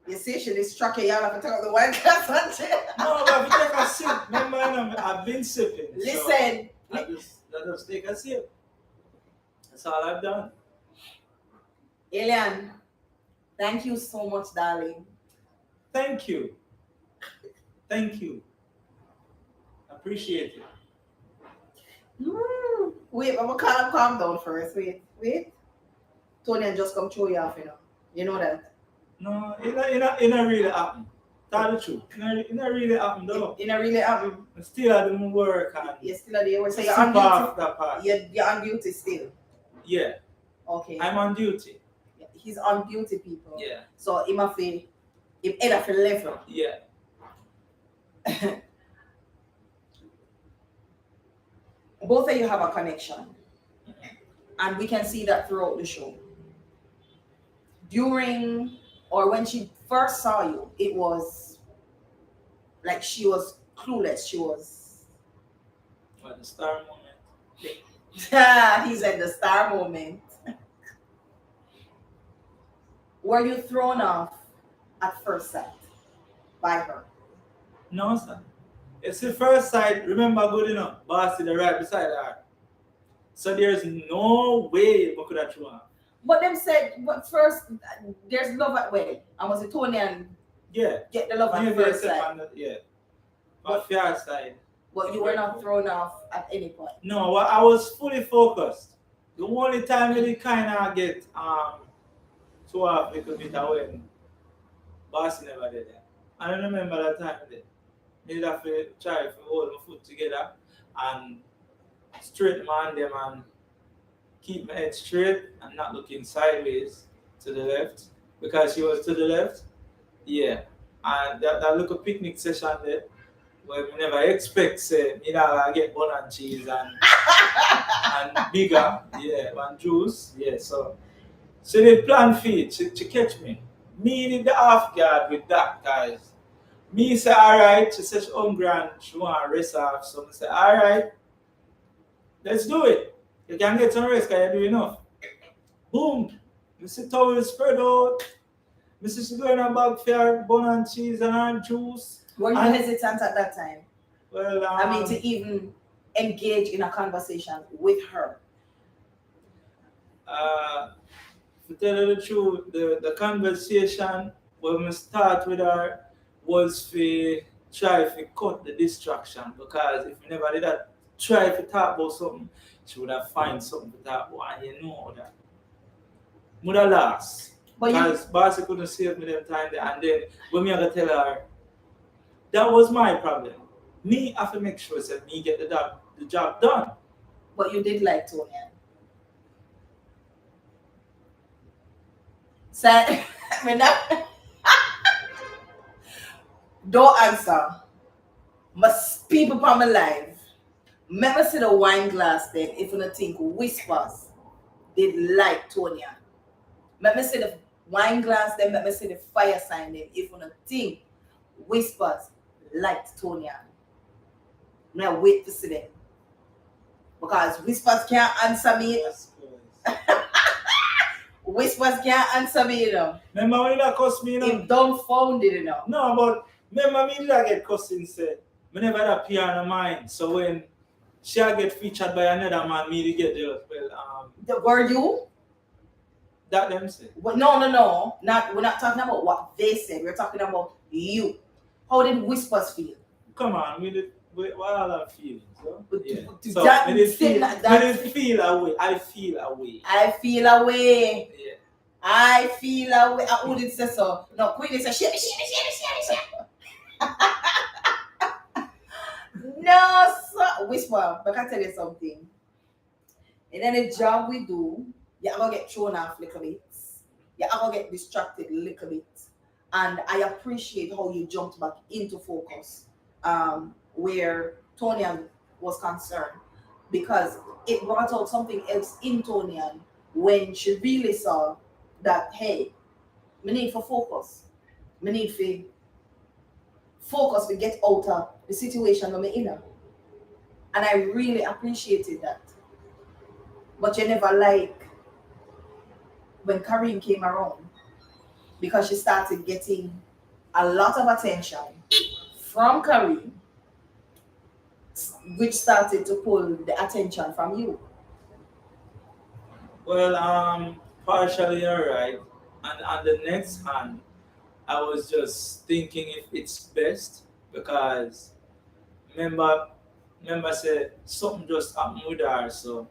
You see, she distracted y'all have to take out the wine glass and No, but if you take a sip, remember, I've been sipping. Listen. So I just take a sip. That's all I've done. Elian, thank you so much, darling. Thank you. Thank you. Appreciate it. Wait, I'm gonna calm down first. Wait. Tony just come throw you off, you know. You know that. No, it not really happen. Tell the truth. It not really happen though. It not really happen. I'm still at the work and You're still at the work. So you're super on duty. off that part. You're on duty still. Yeah. Okay. I'm on duty. He's on duty, people. Yeah. So he must be head of a level. Yeah. Both of you have a connection. And we can see that throughout the show. During or when she first saw you, it was like she was clueless. She was What, the star moment? he said the star moment. Were you thrown off at first sight by her? No, sir. It's the first sight. Remember, good enough. Boss is right beside her. So there's no way we could have thrown her. But them said, but first, there's love at wedding. And was it Tony and get the love at first sight? Yeah. On fair side. But you were not thrown off at any point. No, well, I was fully focused. The only time really kind of get so off a little bit when boss never did that. I don't remember that time there. Maybe have to try to hold my foot together and straighten my hand them and keep my head straight and not looking sideways to the left because she was to the left. Yeah. And that little picnic session there, Well, we never expect say me not get bun and cheese and bigger, yeah, and juice, yeah. So they plan feed to catch me. Me did the half guard with that, guys. Me say alright, she said she hungry and she want to rest off. So I say, alright, let's do it. You can get some rest because you do enough. Boom. Me see towel spread out. Me see she going a bag for bun and cheese and her juice. Were you And- hesitant at that time? Well, I mean, to even engage in a conversation with her. to tell you the truth, the conversation when we start with her was to try to cut the distraction because if we never did that, try to talk about something, she would have find something to talk about and you know that. Would have lost. But you, Because Barcy couldn't save me them time there and then when me have to tell her that was my problem. Me have to make sure that me get the job done. but you did like Tony. So, I mean, that, don't answer. Must people from my life. Remember see the wine glass then if you don't think whispers did like Tonya. Let me see the wine glass then let me see the fire sign then if you don't think whispers liked Tonya. Now wait to see them. Because whispers can't answer me. Whispers can't answer me, you know. Remember when that cost me, you know? Him dumbfounded, you know. No, but remember me did I get cussing said. Me never had a piano mind. So when she get featured by another man, me to get the Were you? that them say. Well, no. We're not talking about what they said. We're talking about you. How did whispers feel? Come on, what all that feelings, so? Yeah. So That- me did feel, that- me did feel away. I feel away. I feel away. Yeah. I feel away. I wouldn't say so. No, Queen said, share me. No, sir. Whisper, but I can tell you something. In any job we do, you're going to get thrown off a little bit. You're going to get distracted a little bit. And I appreciate how you jumped back into focus where Tonian was concerned. Because it brought out something else in Tonian when she really saw that, hey, we need for focus. We need for focus to get out of the situation I'm in. And I really appreciated that. But you never like when Kareem came around because she started getting a lot of attention from Kareem, which started to pull the attention from you. Well, partially you're right. And on the next hand, I was just thinking if it's best because remember said something just happened with her, so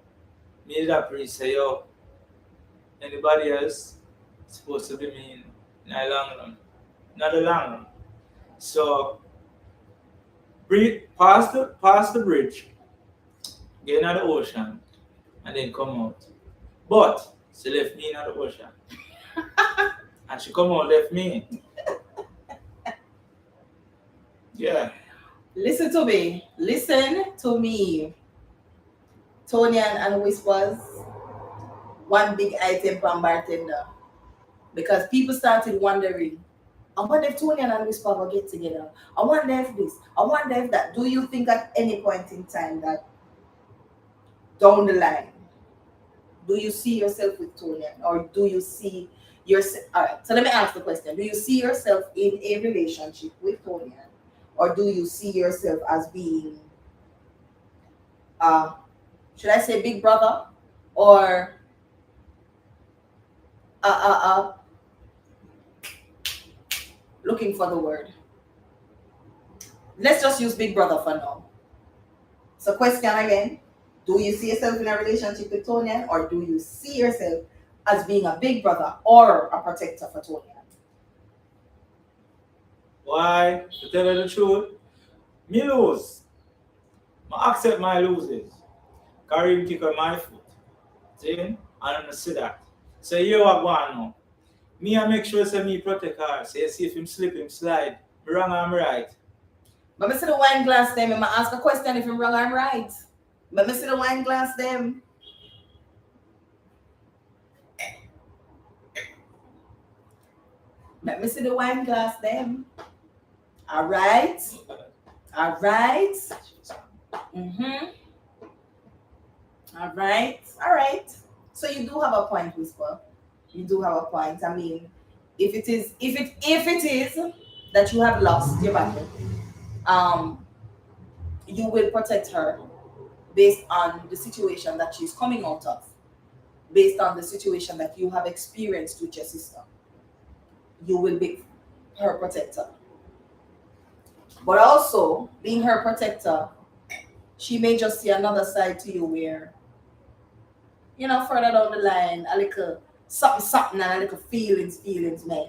me that priest say yo, anybody else supposed to be me in the long run. Not the long run. So pass the bridge, get into the ocean, and then come out. But she left me in the ocean. And she come out left me. Yeah. Listen to me. Tonian and Whispers, one big item from bartender. Because people started wondering, I wonder if Tonian and Whisper will get together. I wonder if this, I wonder if that. Do you think at any point in time that down the line, do you see yourself with Tonian? Or do you see yourself? All right, so let me ask the question. Do you see yourself in a relationship with Tonian? Or do you see yourself as being, should I say big brother? Or looking for the word. Let's just use big brother for now. So question again, do you see yourself in a relationship with Tonian or do you see yourself as being a big brother or a protector for Tonian? Why? To tell you the truth, me lose. I accept my losses. Kareem kick on my foot. See? I don't see that. So you are going now. Me I make sure say me protect her. So you see if him slip, him slide. Me wrong or me right. Let me see the wine glass them. I'm ask a question if I'm wrong or right. Let me see the wine glass them. Let me see the wine glass them. All right. All right. Mm-hmm. All right. All right. So you do have a point, Whisper. You do have a point. I mean, if it is that you have lost your battle, um, you will protect her based on the situation that she's coming out of, based on the situation that you have experienced with your sister. You will be her protector. But also, being her protector, she may just see another side to you where, further down the line, a little something, something, and a little feelings, man.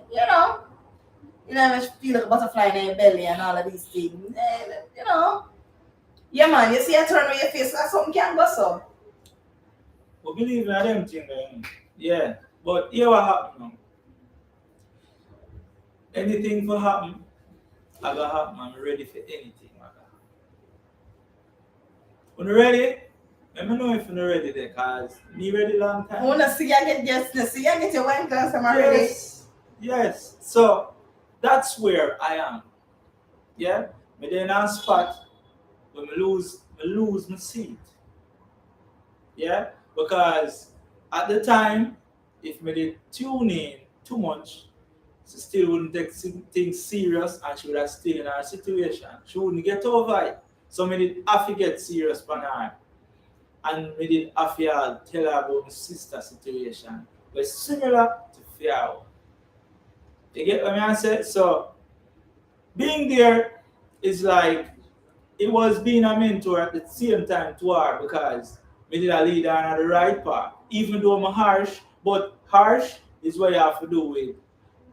I feel like a butterfly in your belly and all of these things. Yeah, man, you see a turn on your face, like something can go so. We believe in them things, yeah. But here what happen now. Anything will happen, I gonna happen. I'm ready for anything. When you ready, let me know if you're ready there, cause me ready long time. I wanna see you get your wine glass, I'm ready. Yes. So that's where I am. Yeah. Me then on spot when me lose my seat. Yeah. Because at the time, if me did tune in too much, she still wouldn't take things serious and she would have stayed in her situation. She wouldn't get over it. So me did have to get serious for her. And we did have to tell her about my sister situation. But similar to fear. You get what I say? So being there is like it was being a mentor at the same time to her because me did a lead her on the right path. Even though I'm harsh, but harsh is what you have to do with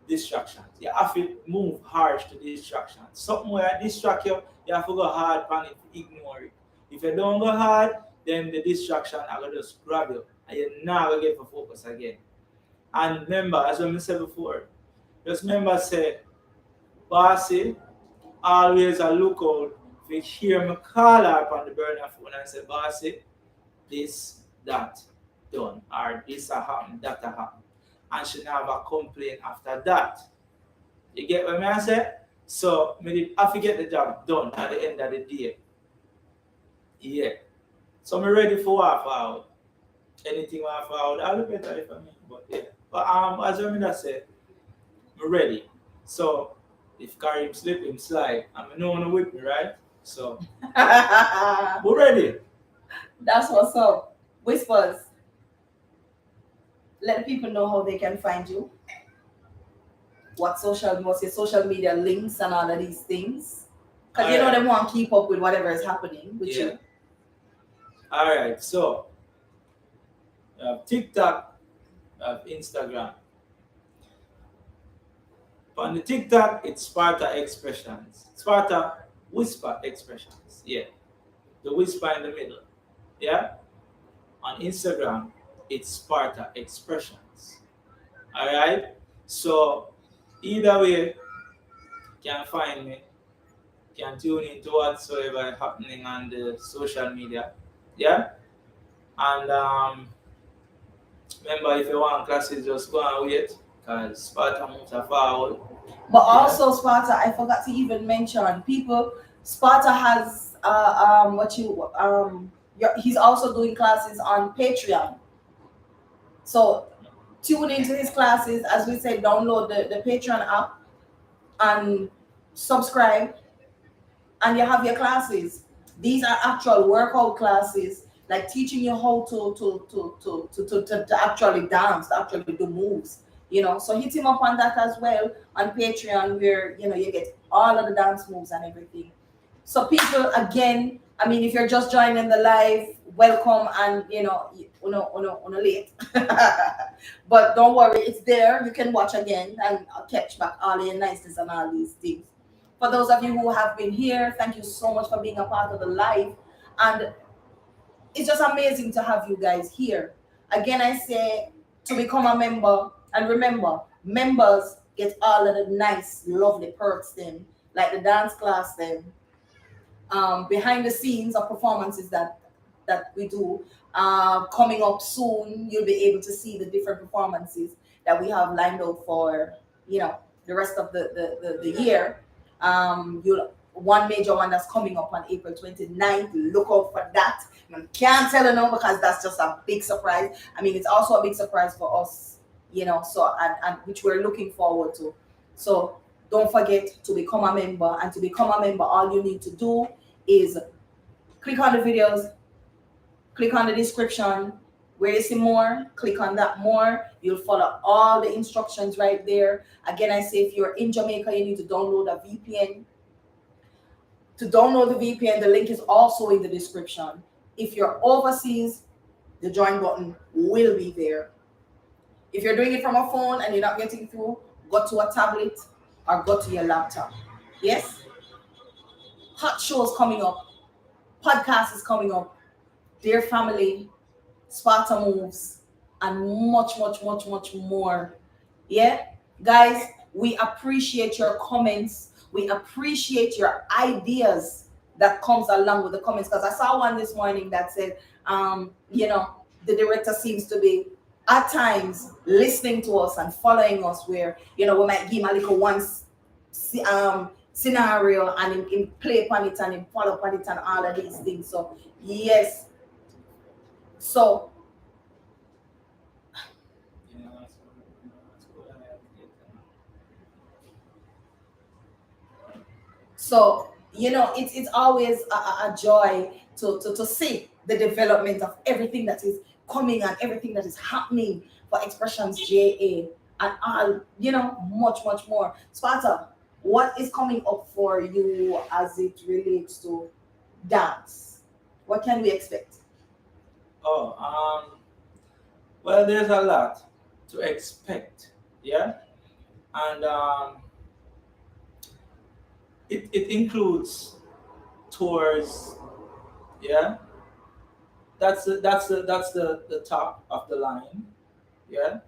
distractions. You have to move harsh to distractions. Something where distract you, you have to go hard on it, ignore it. If you don't go hard, then the distraction I will just grab you and you're not gonna get for focus again. And remember, as I said before, just remember say, Bossy, always a lookout if you hear me call her on the burner phone and say, Bossy, this, that, done, or this a happen, that a happen. And she never complain after that. You get what I say? So me have to get the job done at the end of the day. Yeah. So I'm ready for half hour. Anything half hour, I'll be better for me. But yeah. But as I said, I'm ready. So if Karim slip him slide, I'm no one to whip me, right? So we're ready. That's what's up. Whispers. Let people know how they can find you. What's your social media links and all of these things. Because they want to keep up with whatever is happening with you. Alright, so I have TikTok, I have Instagram. On the TikTok, it's Sparta Xpressionz. Sparta Whisper Xpressionz. Yeah. The whisper in the middle. Yeah. On Instagram, it's Sparta Xpressionz. Alright? So either way, you can find me. You can tune into whatsoever is happening on the social media. Yeah? And remember, if you want classes, just go and wait. Because Sparta moves forward. But also Sparta, I forgot to even mention people. Sparta has he's also doing classes on Patreon. So tune into his classes. As we said, download the Patreon app and subscribe, and you have your classes. These are actual workout classes, like teaching you how to actually dance, to actually do moves. So hit him up on that as well on Patreon, where you get all of the dance moves and everything. So people, again, I mean, if you're just joining the live, welcome, and late. But don't worry, it's there. You can watch again and catch back all your niceness and all these things. For those of you who have been here, thank you so much for being a part of the live. And it's just amazing to have you guys here. Again, I say to become a member, and remember, members get all of the nice, lovely perks then, like the dance class then, behind the scenes of performances that we do. Coming up soon, you'll be able to see the different performances that we have lined up for the rest of the year. You'll One major one that's coming up on April 29th. Look out for that. I can't tell you now because that's just a big surprise. I mean, it's also a big surprise for us, so and which we're looking forward to. So don't forget to become a member. And to become a member, all you need to do is click on the videos, click on the description. Where you see more, click on that more. You'll follow all the instructions right there. Again, I say if you're in Jamaica, you need to download a VPN. To download the VPN, the link is also in the description. If you're overseas, the join button will be there. If you're doing it from a phone and you're not getting through, go to a tablet or go to your laptop. Yes? Hot shows coming up. Podcast is coming up. Dear Family, Sparta Moves, and much, much, much, much more. Yeah? Guys, we appreciate your comments. We appreciate your ideas that comes along with the comments. Because I saw one this morning that said, the director seems to be at times listening to us and following us where, we might give him a little scenario and him play upon it and him follow upon it and all of these things. So, yes. So, it's always a joy to see the development of everything that is coming and everything that is happening for Xpressionz JA and all, much, much more. Sparta, what is coming up for you as it relates to dance? What can we expect? Well, there's a lot to expect, yeah, and it includes tours, yeah. That's the top of the line, yeah.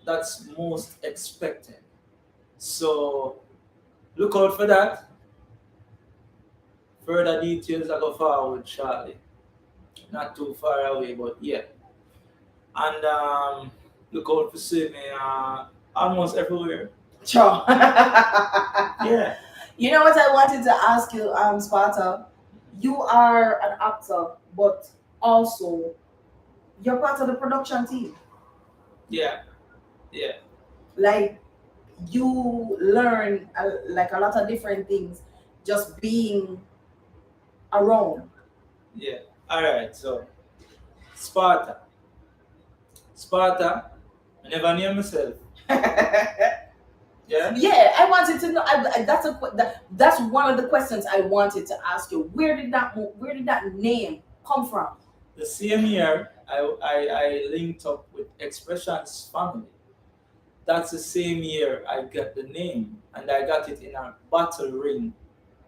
That's most expected. So look out for that. Further details I go forward shortly. Not too far away, but yeah. And look out for seeing me almost everywhere. Sure. Yeah. You know what I wanted to ask you, Sparta? You are an actor, but also you're part of the production team. Yeah. Yeah. Like you learn like a lot of different things just being around. Yeah. All right. So Sparta. I never knew myself. Yeah. Yeah, I wanted to know. That's one of the questions I wanted to ask you. Where did that name come from? The same year, I linked up with Xpressionz family. That's the same year I got the name, and I got it in a battle ring,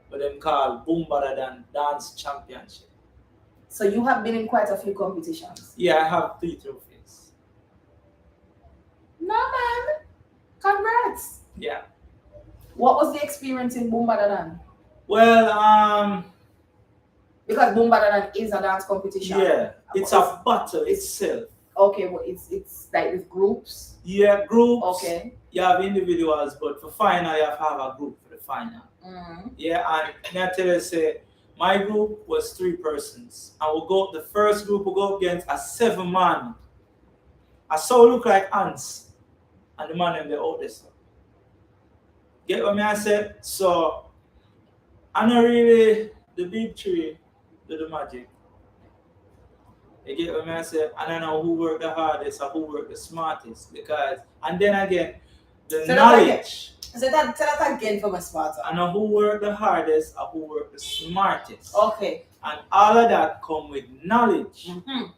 what them call Boom Badadan Dance Championship. So you have been in quite a few competitions. Yeah, I have 3 trophies. No man, congrats. Yeah. What was the experience in Boom Badadan? Well, because Boom Badadan is a dance competition. Yeah, it's a battle itself. Okay, well, it's like with groups. Yeah, groups. Okay. You have individuals, but for final, you have to have a group for the final. Mm-hmm. Yeah, and I tell you, say, my group was 3 persons. And the first group will go against a 7-man. I saw look like ants. And the man in the out there. Get what I said? So, I'm not really the big 3 do the magic. You get what I said? I don't know who worked the hardest or who worked the smartest. And then again, the knowledge. Say that again for my Sparta. I know who worked the hardest or who worked the smartest. Okay. And all of that come with knowledge. Mm-hmm.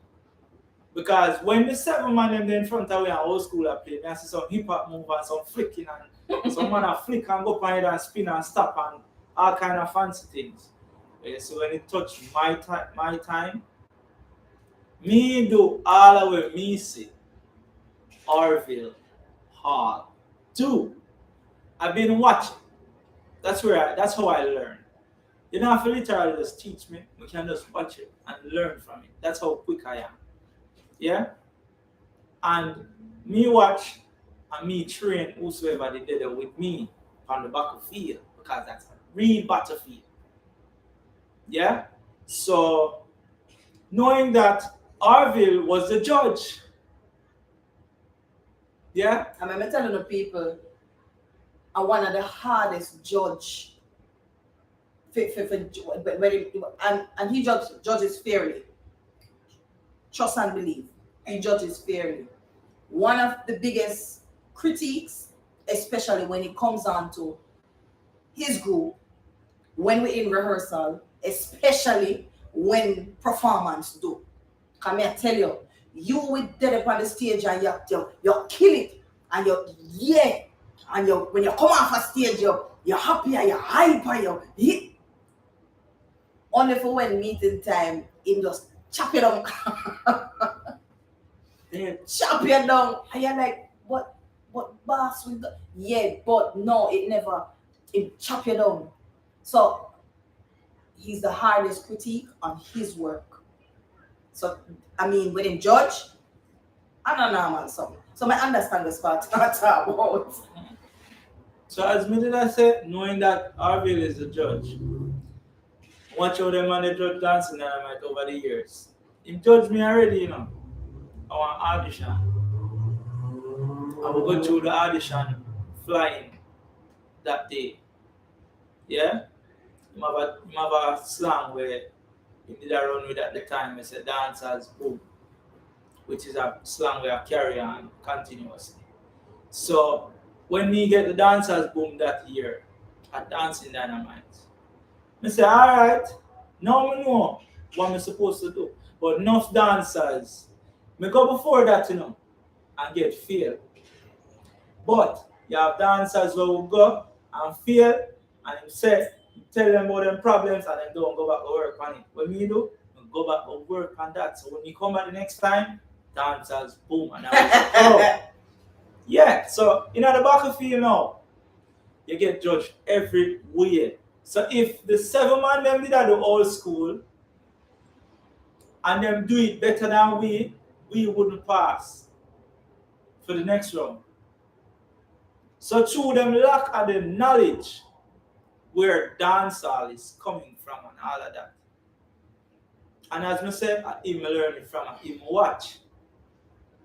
Because when the 7-man them in front of me in old school I play, I see some hip hop move and some flicking and some man flick and go up and and spin and stop and all kind of fancy things. Yeah, so when it touched my time, me do all the way me see Orville Hall 2. I've been watching. That's how I learn. You don't have to literally just teach me. We can just watch it and learn from it. That's how quick I am. Yeah? And me watch and me train whosoever they did it with me on the battlefield because that's a real battlefield. Yeah? So knowing that Arville was the judge. Yeah? I remember telling the people are one of the hardest judge and he judges fairly. Trust and believe. He judges fairly. One of the biggest critiques, especially when it comes on to his group, when we're in rehearsal, especially when performance do. Come here, tell you, you will dead up on the stage and you kill it and and when you come off a stage you're happy and you're hyper only for when meeting time him just chop you down. Chop you down and you're like what boss we got? Yeah, but no, it chop you down. So he's the hardest critique on his work. So I mean when him judge, I don't know something. So I understand the part about. So as me did I say, knowing that Arville is the judge, watch how them and the judge dancing dynamite over the years. He judged me already, you know. I want audition. I will go through the audition flying that day. Yeah? You have a slang where he did a run with at the time. It's a dancers boom, which is a slang where I carry on continuously. So when we get the dancers boom that year at Dancing Dynamite, I say, alright, now I know what I'm supposed to do. But enough dancers, I go before that, you know, and get fail. But you have dancers who will go and fail and say, tell them about them problems and then don't go back to work on it. When we do, we go back to work on that. So when you come back the next time, dancers boom and that was yeah, so in the battlefield now, you get judged every way. So if the 7 man them did at the old school and them do it better than we wouldn't pass for the next round. So through them lack of the knowledge where dancehall is coming from and all of that. And as I said, I even learn it from him watch.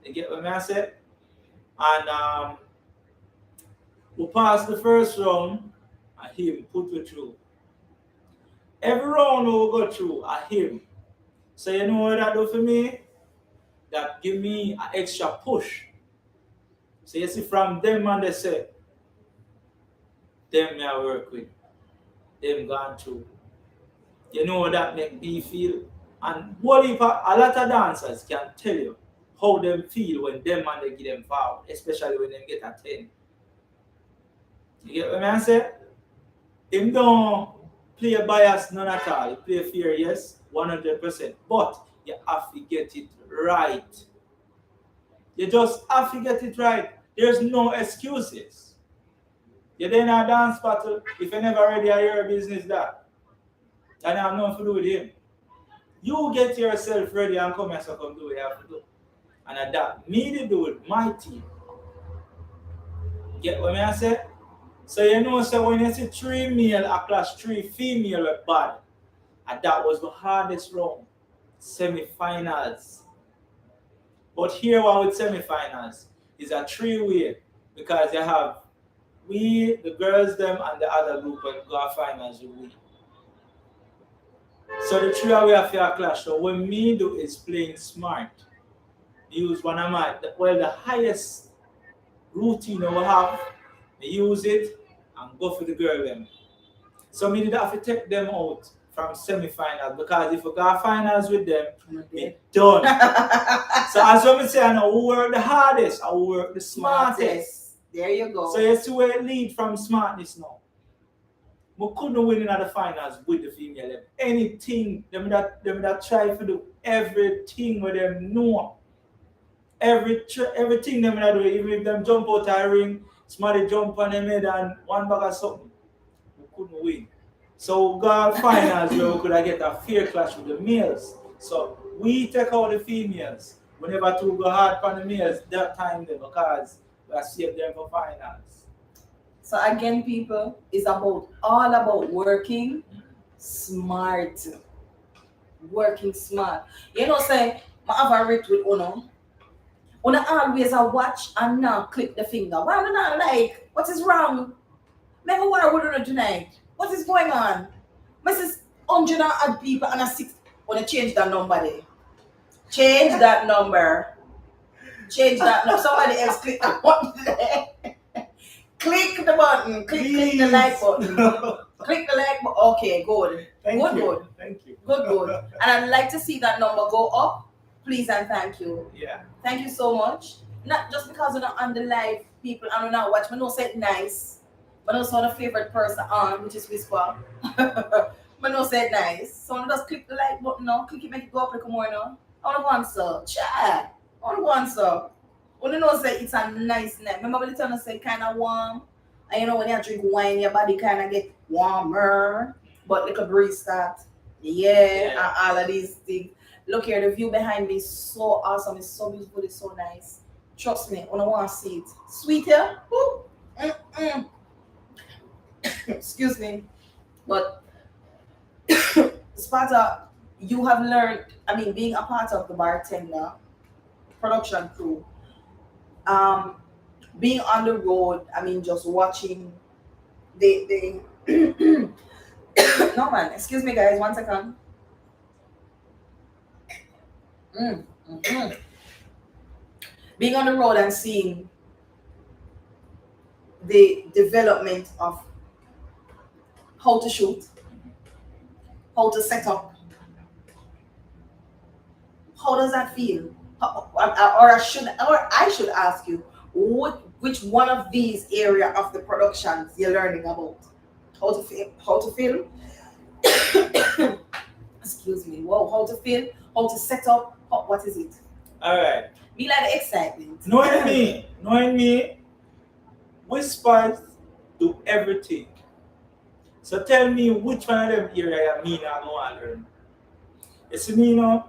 You get what I say? And we passed the first round and him put me through. Every round we go through a him. So you know what that do for me? That give me an extra push. So you see from them and they say, them I work with, them gone through. You know what that make me feel? And what if a lot of dancers can tell you how them feel when them and they give them forward, especially when they get a 10. You get what I say? Him don't play bias none at all. He play fair, yes, 100%. But you have to get it right. You just have to get it right. There's no excuses. You're in a dance battle. If you never ready to your business that. And I have nothing to do with him. You get yourself ready and come here so come do what you have to do. And adapt. Me to do it, my team. Get what I say? So you know, so when you see 3 male a clash 3 female were bad, and that was the hardest round, semi-finals. But here what with semi-finals is a 3-way because you have we, the girls, them, and the other group will go finals with we. So the 3 we have to clash. So what me do is playing smart. Use one of my the highest routine I will have. Use it and go for the girl them. So me did have to take them out from semi-finals because if we go finals with them, we done. So as I say, I know who work the hardest, I will work the smartest. There you go. So you see where it lead from smartness now. We couldn't win in the finals with the female them. Anything them that try to do everything with them know. Everything them that do, even if them jump out of the ring, somebody jump on them head and one bag of something, we couldn't win. So God finals where we could have get a fair clash with the males. So we take out the females. Whenever two go hard on the males, that time them because we are save them for finals. So again, people, it's about all about working smart. Working smart. You know, say, I have a rate with Uno. Uno always a watch and now click the finger. Why am I not like? What is wrong? Maybe what are we doing tonight? What is going on? Mrs. 100 odd people and a 6. Wanna change that number there. Change that number. Change that number. Somebody else click that button there. Click the button. Click the like button. Click the like button. Okay, good. Thank Good, you. good. Thank you. Good. And I'd like to see that number go up. Please and thank you. Yeah. Thank you so much. Not just because we're not on the live, people, I don't know watch. I know say it nice. But also the favorite person on, which is Whisper. But no say it nice. So I just click the like button now. Click it, make it go up like more now. I want to answer. Chat. I want to answer. When know say it's a nice night. Remember when the time I say kind of warm? And you know when you drink wine, your body kind of get warmer. But little breeze start. Yeah, and all of these things. Look here, the view behind me is so awesome. It's so beautiful. It's so nice. Trust me, when I want to see it. Sweet here. Excuse me. But Sparta, you have learned, being a part of the bartender production crew, being on the road, just watching the no man, excuse me guys, 1 second. Being on the road and seeing the development of how to shoot, how to set up. How does that feel? Or I should ask you, which one of these area of the productions you're learning about? How to film? Excuse me. Whoa, how to film? How to set up? What is it? All right. Be like the excitement. Knowing me, Whispers do everything. So tell me which one of them area I want to learn. You see me, I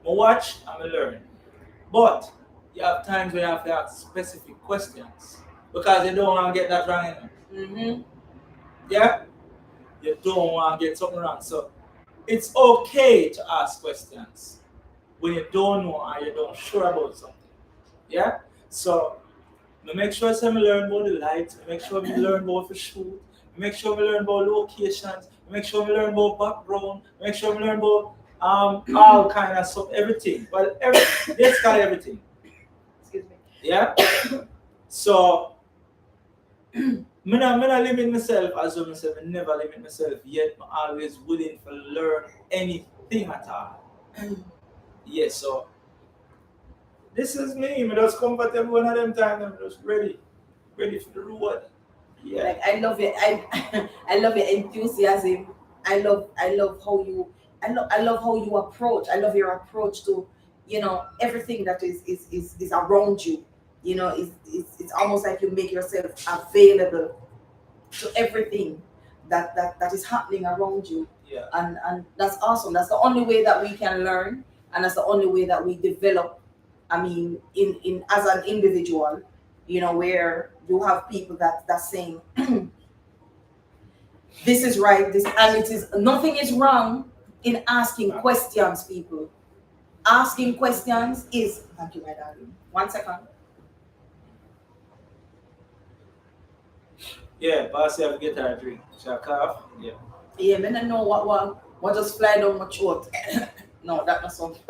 watch, I'm learn. But you have times when you have to ask specific questions because you don't want to get that wrong. Yeah? You don't want to get something wrong. So it's okay to ask questions when you don't know and you don't sure about something. Yeah? So make sure I learn about the lights, make sure we learn about the shoot, make sure we learn about locations, make sure we learn about background, make sure we learn about all kind of stuff, everything. But it's got everything. Excuse me. Yeah? So I not limit myself as well myself, I never limit myself, yet I'm always willing to learn anything at all. Yes, so this is me. I'm just comfortable one of them times. I'm just ready for the road. Yeah. Like I love it. I love your enthusiasm. I love how you I love how you approach. I love your approach to everything that is around you. It's almost like you make yourself available to everything that is happening around you. Yeah. And that's awesome. That's the only way that we can learn, and that's the only way that we develop. In as an individual, where you have people that's saying this is right, this and it is nothing is wrong in asking questions, people. Asking questions is thank you, my darling. 1 second. Yeah, boss have to get her a drink. Shall I cough? Yeah. Yeah, I don't know what just fly down my throat. No, that's not something.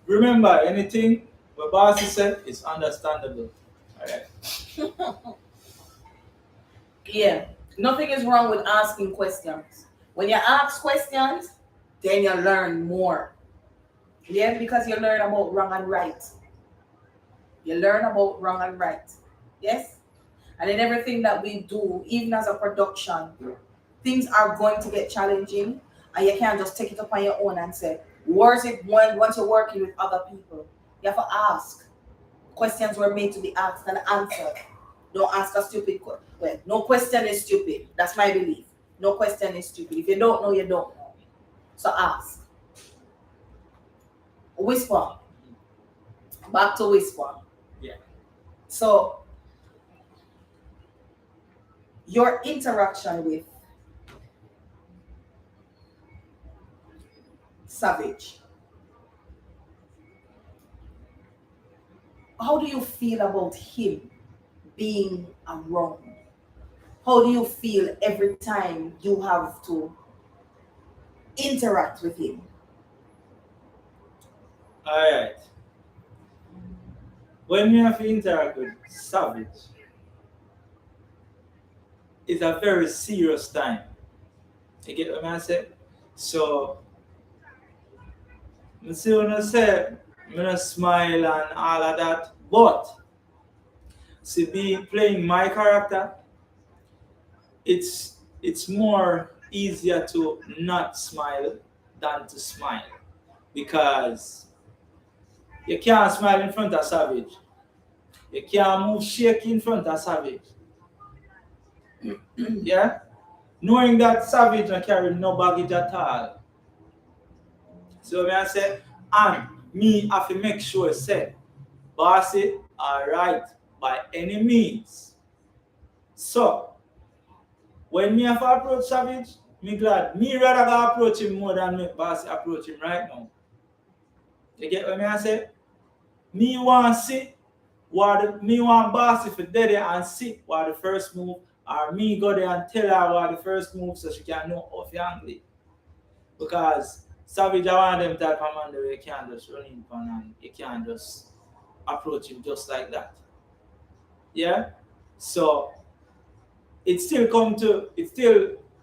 Remember, anything what boss said is understandable. Alright. Yeah, nothing is wrong with asking questions. When you ask questions, then you learn more. Yeah, because you learn about wrong and right. You learn about wrong and right. Yes? And in everything that we do, even as a production, things are going to get challenging, and you can't just take it up on your own and say, where's it once you're working with other people? You have to ask. Questions were made to be asked and answered. Don't ask a stupid question. Well, no question is stupid. That's my belief. No question is stupid. If you don't know, you don't know. So ask. Whisper. Back to whisper. Yeah. So your interaction with Savage. How do you feel about him being around? How do you feel every time you have to interact with him? Alright. When you have to interact with Savage, it's a very serious time. You get what I say? So, I see when I say, I'm gonna smile and all of that, but see, playing my character, it's more easier to not smile than to smile because you can't smile in front of Savage. You can't move shaky in front of Savage. Yeah? Knowing that Savage don't carry no baggage at all. So when I say, and me have to make sure say, bossy, alright, by any means. So when me have to approach Savage, me glad. Me rather go approach him more than me bossy approach him right now. You get what I say? Me want see me want bossy for dead and see what the first move, or me go there and tell her what the first move so she can know how to handle it. Because Savage I want them type of man where you can't just run in on and you can't just approach him just like that. Yeah? So it still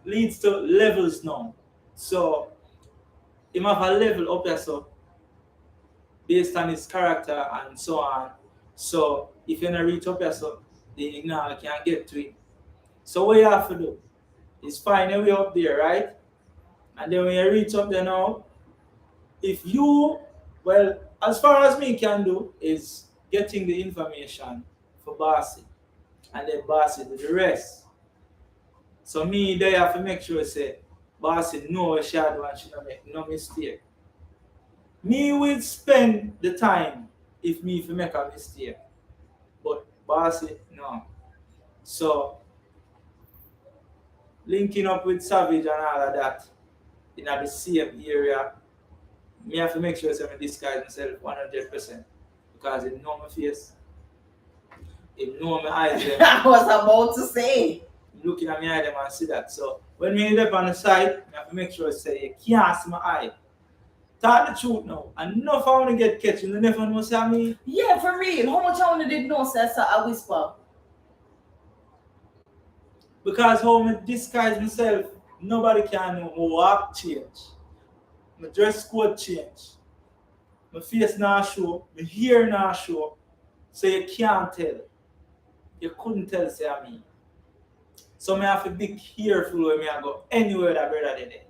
leads to levels now. So he have a level up there so based on his character and so on. So if you don't reach up here, so then you can't get to it. So what you have to do is find a way up there, right? And then when you reach up there now, if you, well, as far as me can do is getting the information for Bossy and then Bossy do the rest. So me they have to make sure say Bossy know what she do and she don't make no mistake. Me will spend the time if make a mistake. But Bossy, no. So linking up with Savage and all of that in the same area, me have to make sure I disguise myself 100% because it know my face, it know my eyes. I was about to say. Looking at my eye and see that. So when me live on the side, I have to make sure say you can't see my eye. Talk the truth now. And enough I want to get catch. You never know say me. Yeah, for real. How much I want to did know say I whisper? Because how I disguise myself, nobody can know my walk change. My dress code change. My face not show. My hair not show. So you can't tell. You couldn't tell say me. So I have to be careful when I go anywhere that brother did it.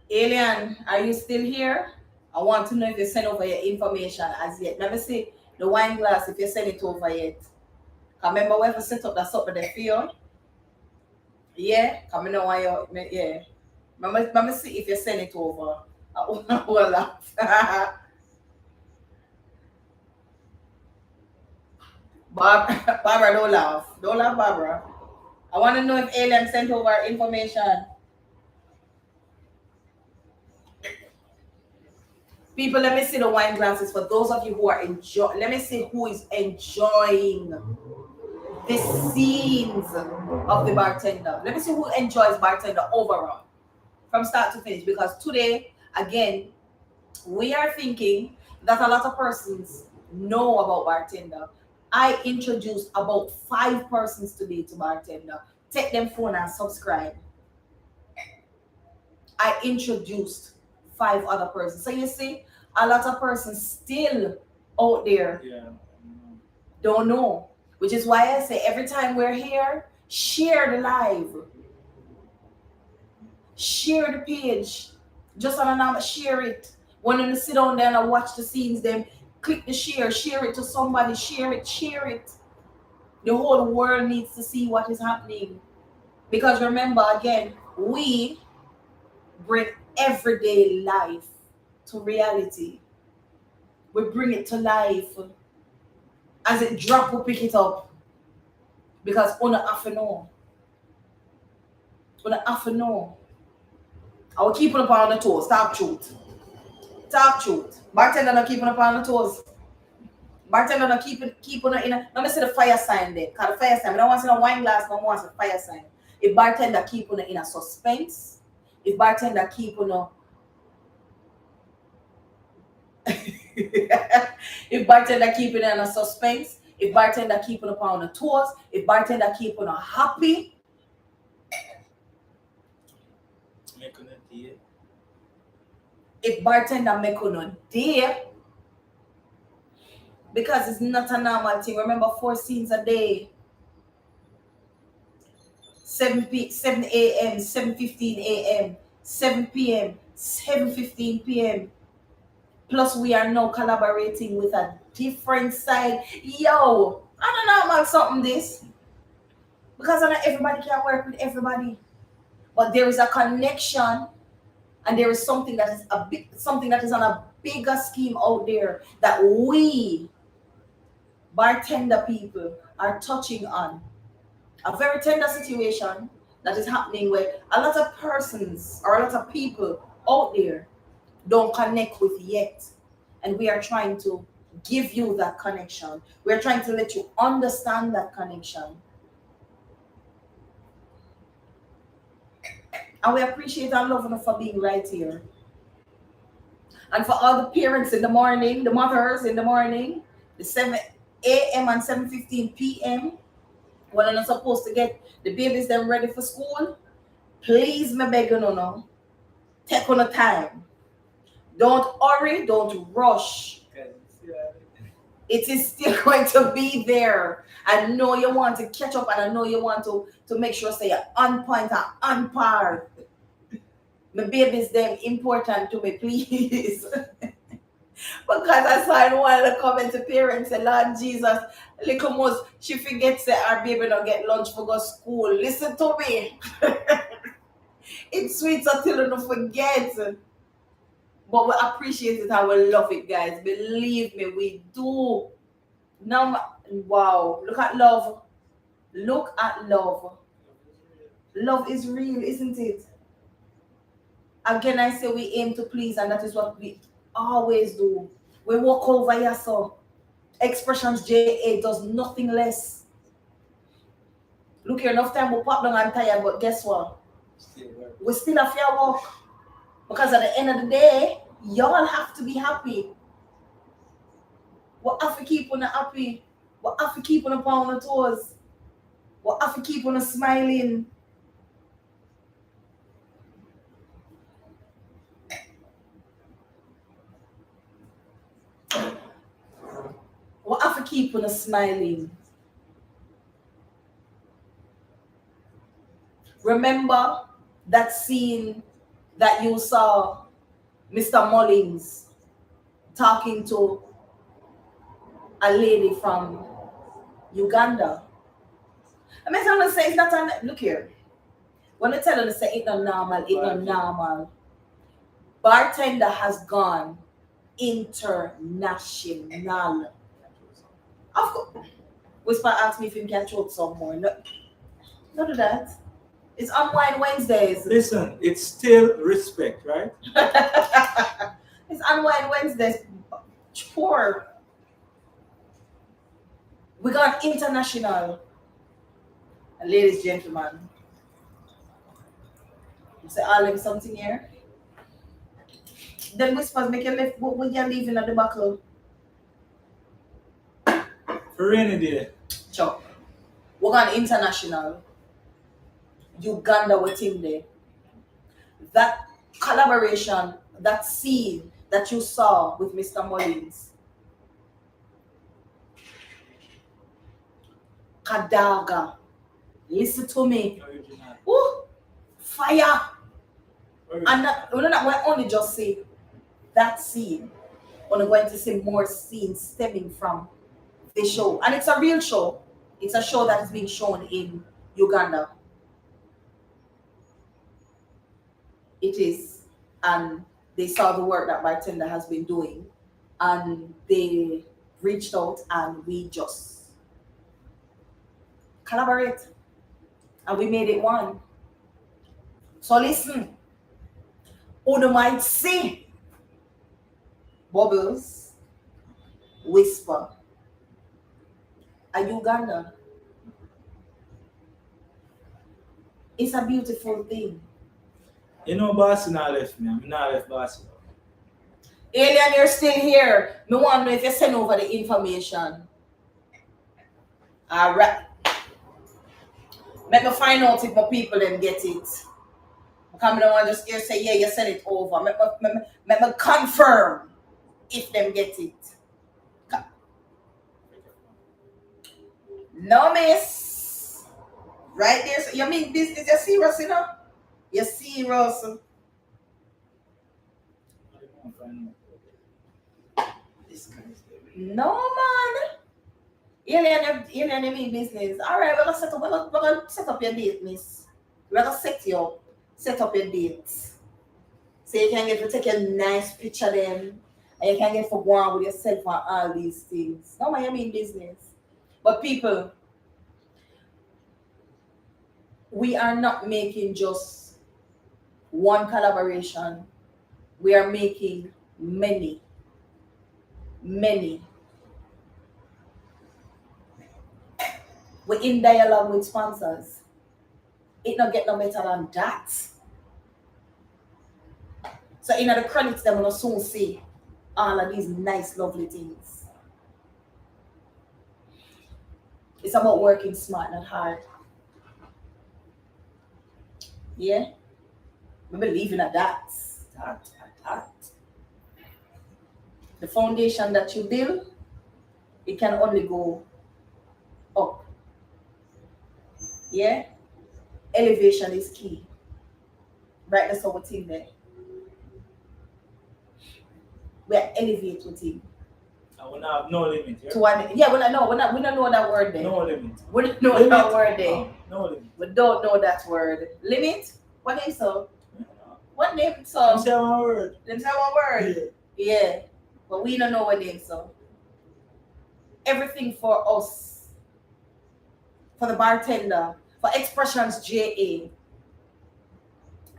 Alien, are you still here? I want to know if you send over your information as yet. Let me see the wine glass if you send it over yet. Remember when we set up that supper there for you? Yeah, come know why you yeah. Let me see if you send it over. Well, Barbara, don't laugh. Don't laugh, Barbara. I want to know if Alien sent over information. People, let me see the wine glasses for those of you who are enjoying. Let me see who is enjoying the scenes of the bartender. Let me see who enjoys bartender overall from start to finish. Because today, again, we are thinking that a lot of persons know about bartender. I introduced about 5 persons today to bartender. Take them phone and subscribe. I introduced 5 other persons. So you see, a lot of persons still out there don't know. Which is why I say every time we're here, share the live. Share the page. Just on a number, share it. When you sit down there and watch the scenes, then click the share it to somebody, share it. The whole world needs to see what is happening. Because remember, again, we bring everyday life to reality. We bring it to life. As it drop, we pick it up. Because una have to know. Una have to know. I will keep up on the toes. Talk truth. Talk truth. Bartender not keeping up on the toes. Bartender not keep on in a. Let me see the fire sign there. Cause the fire sign. I don't want to see no wine glass. No more the fire sign. If bartender keep on in a suspense, if bartender keep on if bartender keep it in a suspense, if bartender keep on the toes, if bartender keep on happy, if bartender make on a day, because it's not a normal thing. Remember, 4 scenes a day. 7 a.m., 7:15 a.m., 7 p.m., 7:15 p.m. Plus, we are now collaborating with a different side. Yo, I don't know about something this. Because I know everybody can work with everybody. But there is a connection, and there is something that is something that is on a bigger scheme out there that we bartender people are touching on. A very tender situation that is happening where a lot of persons or a lot of people out there don't connect with yet. And we are trying to give you that connection. We're trying to let you understand that connection. And we appreciate and love you for being right here. And for all the parents in the morning, the mothers in the morning, the 7 a.m. and 7:15 p.m., when I'm supposed to get the babies them ready for school, please, me beg you no. Take on the time. Don't hurry, don't rush. It is still going to be there. I know you want to catch up, and I know you want to make sure say you're on point and on par. My babies them important to me, please. Because I saw in one of the comments the parents say, Lord Jesus, little most she forgets that our baby don't get lunch for go school. Listen to me. It's sweet until you don't forget. But we appreciate it and we love it, guys. Believe me, we do. Now, wow, look at love. Look at love. Love is real, isn't it? Again, I say we aim to please, and that is what we always do. We walk over here, so Xpressionz JA does nothing less. Look here, enough time we pop down and tired, but guess what? We still have fair work. Because at the end of the day, y'all have to be happy. We have to keep on happy. We have to keep on on the toes. We have to keep on smiling. We have to keep on smiling. Remember that scene that you saw Mr. Mullins talking to a lady from Uganda? I mean, I'm gonna say it's not look here. When I tell them to say it's not normal. Bartender has gone international. Of course. Whisper asked me if he can choke some more. No, not do that. It's Unwind Wednesdays. Listen, it's still respect, right? It's Unwind Wednesdays. Poor. We got international. And ladies, gentlemen. Say all them something here. Then whispers make you left when you're leaving at the buckle. For rainy day. Sure. We got international. Uganda with him there. That collaboration, that scene that you saw with Mr. Mullins. Kadaga. Listen to me. Ooh, fire. And we're only just say that scene. We're going to see more scenes stemming from the show. And it's a real show. It's a show that is being shown in Uganda. It is. And they saw the work that Bartender has been doing. And they reached out and we just collaborate. And we made it one. So listen, you might see Bubbles whisper a Uganda. It's a beautiful thing. You know, Bossy not left me. I'm not left Bossy. Alien, you're still here. Me want to know if you send over the information. Alright. Let me find out if my people then get it. Because I don't want to just hear say, yeah, you send it over. Let me confirm if them get it. No, miss. Right there. So you mean business? You serious, you know? You serious? No, man. You mean business. All right, we're gonna set up your date, miss. We're gonna set up your dates. So you can get to take a nice picture then, and you can get for go on with yourself and all these things. No, man, you mean business. But people, we are not making just one collaboration. We are making many. We're in dialogue with sponsors. It not get no better than that. So in the credits, them will soon see all of these nice, lovely things. It's about working smart, not hard. Yeah? We believe in that. The foundation that you build, it can only go up. Yeah? Elevation is key. Right, that's our thing there. We are elevate with him. I will not have no limit. Yeah? To one, yeah, we don't know that word there. No limit. We don't know that word there. Oh, no limit. We don't know that word. Limit? What name so? What name so? Let me say one word. Let me say one word. Yeah. But we don't know what name so. Everything for us. For the bartender. For Xpressionz JA.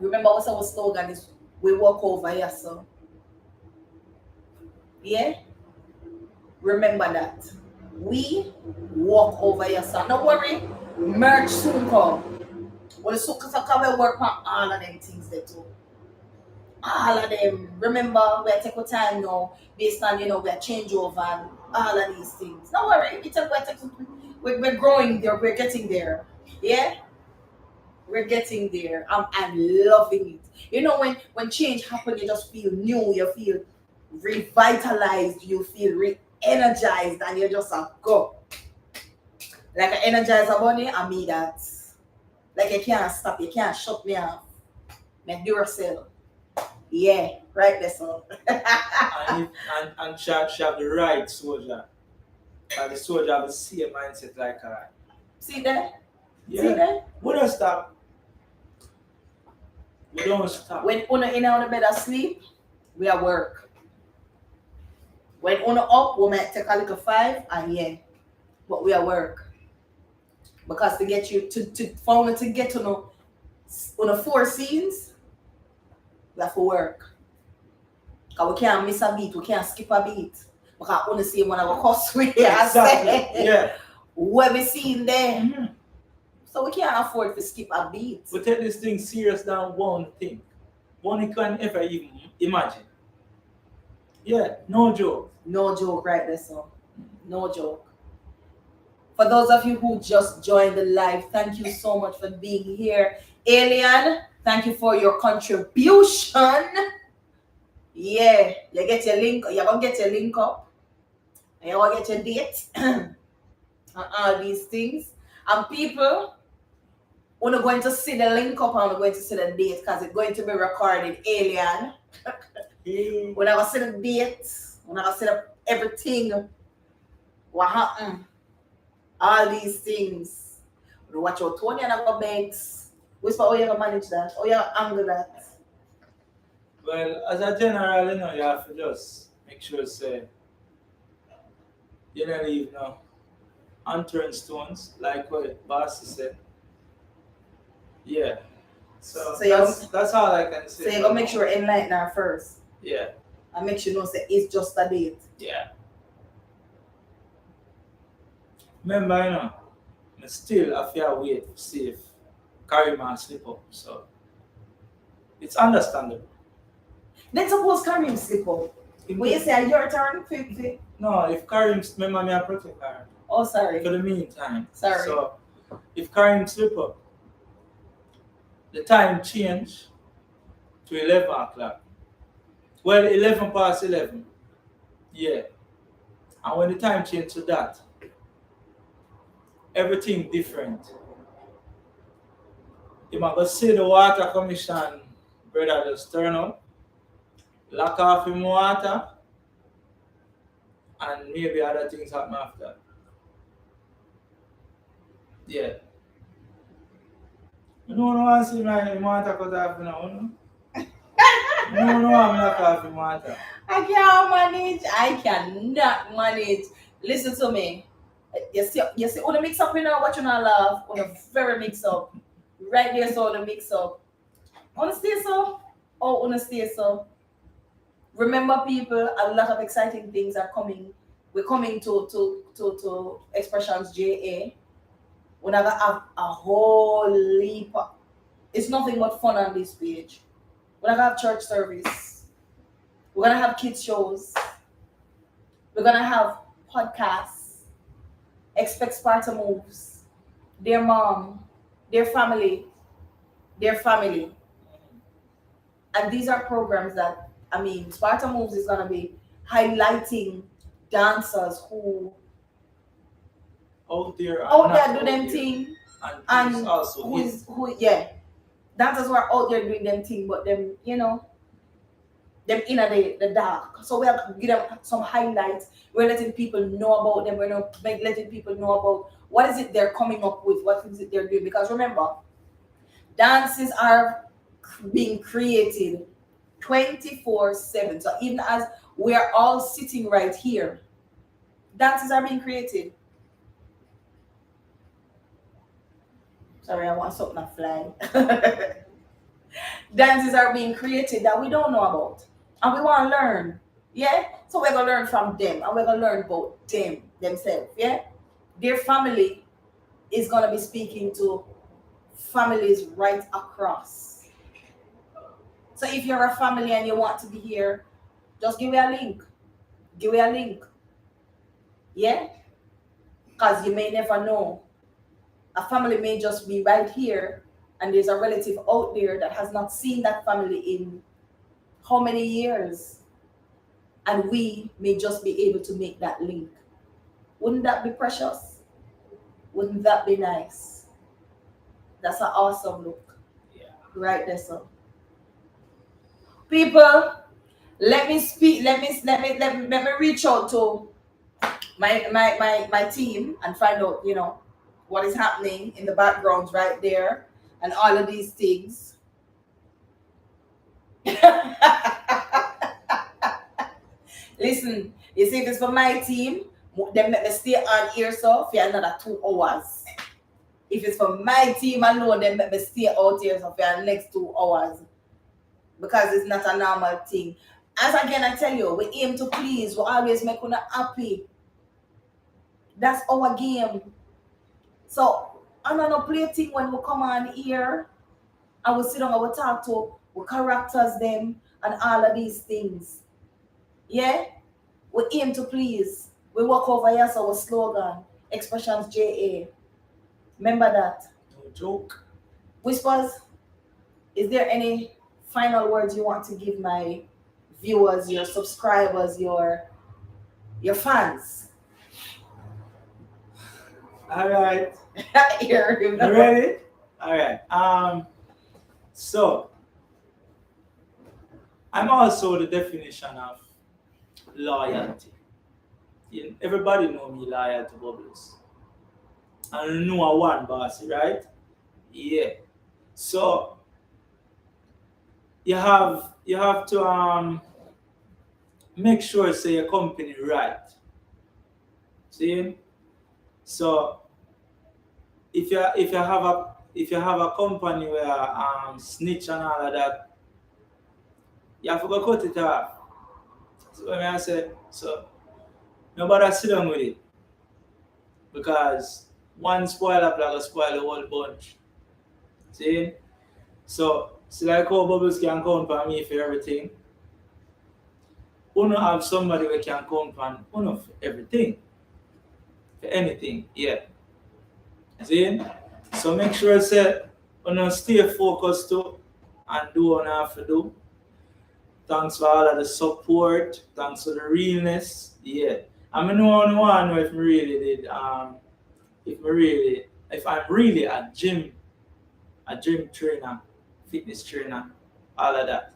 Remember what's our slogan is we walk over here, so. Yeah? Remember that. We walk over here, so. Don't worry. Merch soon come. Well, the soon come we work on all of them things there too. All of them. Remember, we're taking time now based on, we're changeover and all of these things. Don't worry. We're growing there. We're getting there. Yeah? We're getting there. I'm loving it. When change happens, you just feel new. You feel revitalized. You feel re-energized. And you just go. Like an energizer bunny, I mean that. Like you can't stop. You can't shut me off. Make yourself. Yeah, right there, so. and she have the right soldier. And the soldier have the same mindset like her. See that? Yeah. See that? We don't stop. We don't stop. When una in on the bed asleep, we at work. When una up, we might take a little 5 and yeah. But we at work. Because to get you for una to get to know una 4 scenes, we have to work. Because we can't miss a beat, we can't skip a beat. Because only see one of our costs we Exactly. Yeah. What we seen there. Mm-hmm. So we can't afford to skip a beat. We take this thing serious than one thing. One you can ever even imagine. Yeah, no joke. No joke right there, so. No joke. For those of you who just joined the live, thank you so much for being here. Alien, thank you for your contribution. Yeah, you get your link, you're gonna get your link up. And you're gonna get your date. And all these things. And people, we're not going to see the link up and we're going to see the date because it's going to be recorded. Alien. We're not going to see the date. We're not going to see everything. What happened. All these things. Watch out, Tony and our banks. Whisper, how you gonna manage that? How you gonna angle that? Well, as a general, you have to just make sure say you don't leave no unturned stones, like what Boss said. Yeah. So So you that's all I can say. so you gonna make sure enlighten her first. Yeah. And make sure you know say it's just a date. Yeah. Remember, I still have to wait to see if Carrie man slip up. So it's understandable. Then suppose Karim slip up. When you say your turn, 50. No, if Karim, remember me, I protect Karim. Oh, sorry. For the meantime. Sorry. So if Karim slip up, the time change to 11 o'clock. Well, 11 past 11. Yeah. And when the time change to that, everything different. You might go see the water commission, brother, just turn up, lock off him water, and maybe other things happen after. Yeah. You don't want to see my water cut off now, no? You don't want me lock off him water. I can't manage. I cannot manage. Listen to me. You see, when mix up, what you not love, when you very mix up. Right there, so the mix up. Wanna stay so? Oh, wanna stay so? Remember, people, a lot of exciting things are coming. We're coming to Xpressionz JA. We're gonna have a whole leap. It's nothing but fun on this page. We're gonna have church service. We're gonna have kids shows. We're gonna have podcasts. Expect Sparta moves. Their mom, their family, and these are programs that Sparta moves is gonna be highlighting dancers who out there do them thing, and also dancers who are out there doing them thing, but them them in the dark. So we are give them some highlights. We're letting people know about them. We're not letting people know about what is it they're coming up with, what is it they're doing. Because remember, dances are being created 24/7. So even as we are all sitting right here, dances are being created. Sorry, I want something to fly. Dances are being created that we don't know about. And we want to learn. Yeah? So we're going to learn from them. And we're going to learn about them, themselves. Yeah? Their family is going to be speaking to families right across. So if you're a family and you want to be here, just give me a link. Give me a link. Yeah? Because you may never know. A family may just be right here, and there's a relative out there that has not seen that family in how many years, and we may just be able to make that link. Wouldn't that be precious? Wouldn't that be nice? That's an awesome look. Yeah. Right there, so. People, let me speak. Let me reach out to my team and find out, what is happening in the backgrounds right there and all of these things. Listen, you see, if it's for my team, then let me stay on here so for another 2 hours. If it's for my team alone, then let me stay out here so for the next 2 hours. Because it's not a normal thing. As again, I tell you, we aim to please. We always make una happy. That's our game. So, I'm not play thing when we come on here and we sit down and we talk to we characters them and all of these things. Yeah? We aim to please. We walk over here, so our slogan, Xpressionz JA. Remember that. No joke. Whispers, is there any final words you want to give my viewers, your subscribers, your fans? All right. You ready? All right. So I'm also the definition of loyalty. Everybody know me loyal to Bubbles. and know a one boss, right? Yeah. So you have to make sure say your company right. See? So if you have a company where snitch and all of that, you have to go cut it off. So when I say so nobody sit down with it because one spoiler plug spoil the whole bunch. See? So like how bubbles can count on me for everything. Uno have somebody we can count on uno for everything. For anything. Yeah. See? So make sure say uno stay focused too and do what you have to do. Thanks for all of the support. Thanks for the realness. Yeah. I mean, no one know if me really did if I'm really a gym trainer, fitness trainer, all of that.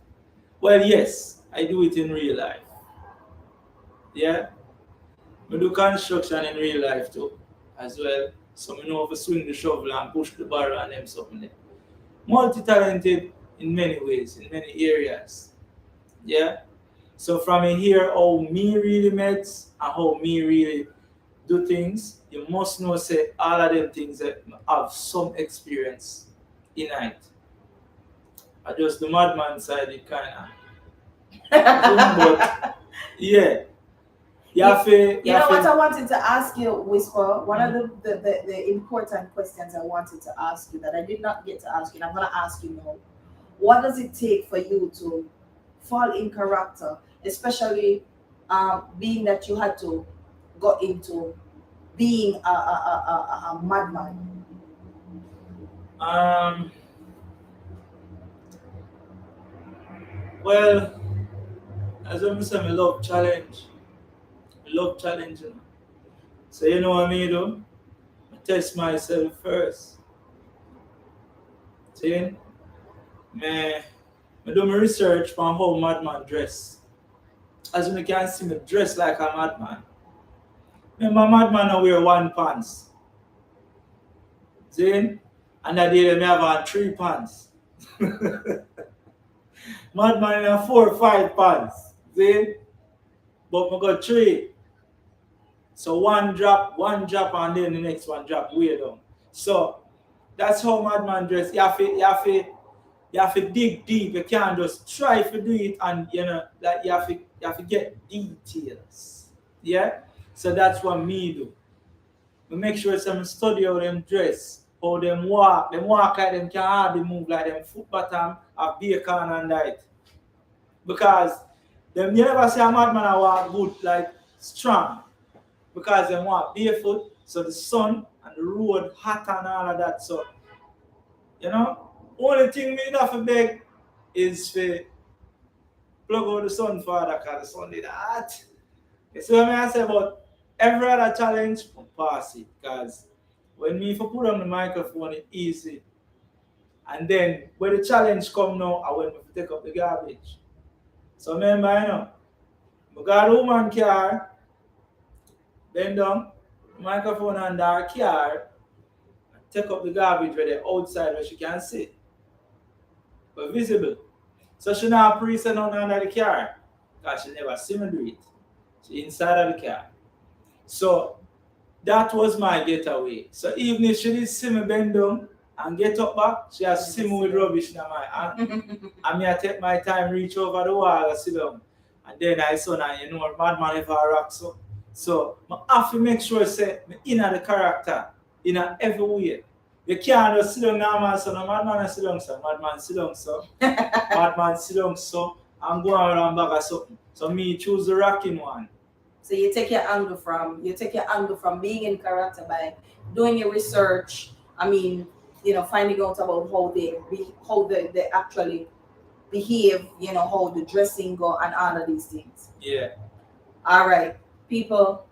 Well, yes, I do it in real life. Yeah, we do construction in real life too, as well. So I know how to swing the shovel and push the barrel and them something there. Multi-talented in many ways, in many areas. Yeah. So from in here, how me really met and how me really do things, you must know say all of them things that have some experience in it. I just the madman side it kinda. But yeah, you You, have to you know what I wanted to ask you, Whisper? One of the important questions I wanted to ask you that I did not get to ask you, and I'm going to ask you now. What does it take for you to fall in character, especially being that you had to go into being a madman? um well, as I say, I love challenge. I love challenging. So you know what I mean though? I test myself first. See? Me, I do my research on how madman dress. As you can see me dress like a madman. Remember madman I wear one pants. See? And that day me have on three pants. Madman in a 4 or 5 pants. See? But I got three. So one drop, and then the next one drop way down. So that's how madman dress. You have to dig deep. You can't just try to do it and like you have to get details. Yeah? So that's what me do. We make sure some study how them dress, how them walk. Them walk like them can hardly move like them foot bottom have bacon and that. Because them you never see a madman a walk good like strong. Because them walk barefoot, so the sun and the road hot and all of that. So only thing me have to beg is for plug out the sun father because the sun did hot. You see what I say about every other challenge, pass it. Because when me for put on the microphone, it's easy. And then when the challenge come now, I want to take up the garbage. So remember, I got a woman car, bend down, microphone under her car, and take up the garbage where the outside where she can see. But visible. So she now pre-set on under the car. Because she never see me do it. She inside of the car. So that was my getaway. So even if she did see me bend down and get up back, she has see me with rubbish in my hand. And me I take my time, reach over the wall and sit down. And then I saw now, madman ever rock so. So I have to make sure say me in the character in every way. You can't just sit down now, man. So no madman sit down, so madman sit down, so madman sit down, so I'm going around back or something. So me choose the rocking one. So you take your angle from being in character by doing your research. I mean, finding out about how they actually behave. How the dressing go and all of these things. Yeah. All right, people.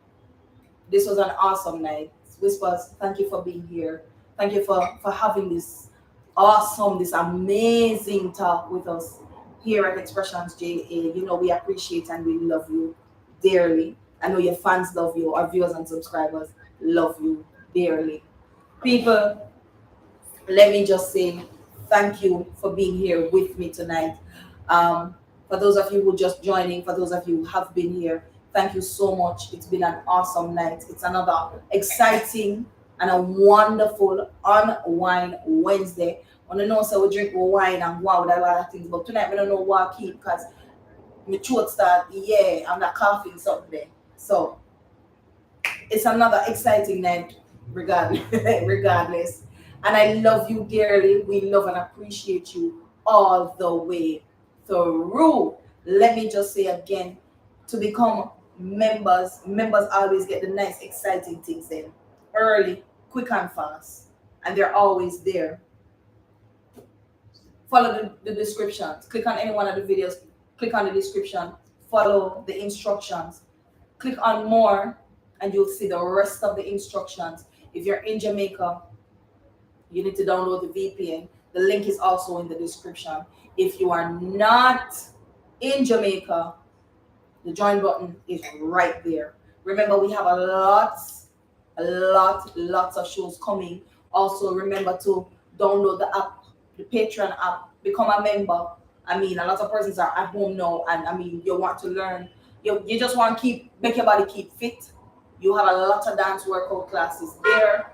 This was an awesome night. Whispers, thank you for being here. Thank you for having this amazing talk with us here at Xpressionz JA. We appreciate and we love you dearly. I know your fans love you, our viewers and subscribers love you dearly. People, let me just say thank you for being here with me tonight. Um, for those of you who just joining, for those of you who have been here, thank you so much. It's been an awesome night. It's another exciting and a wonderful Unwind Wednesday. I don't know, so we drink more wine and go out with a lot of things, but tonight we don't know what I keep because my throat start, yeah, I'm not coughing something there. So it's another exciting night regardless. regardless. And I love you dearly. We love and appreciate you all the way through. Let me just say again, to become members always get the nice exciting things in early, quick and fast. And they're always there. Follow the descriptions. Click on any one of the videos. Click on the description. Follow the instructions. Click on more and you'll see the rest of the instructions. If you're in Jamaica, you need to download the VPN. The link is also in the description. If you are not in Jamaica, the join button is right there. Remember, we have lots of shows coming. Also, remember to download the app, the Patreon app, become a member. I mean, a lot of persons are at home now, and I mean, you want to learn. You just want to make your body keep fit. You have a lot of dance workout classes there.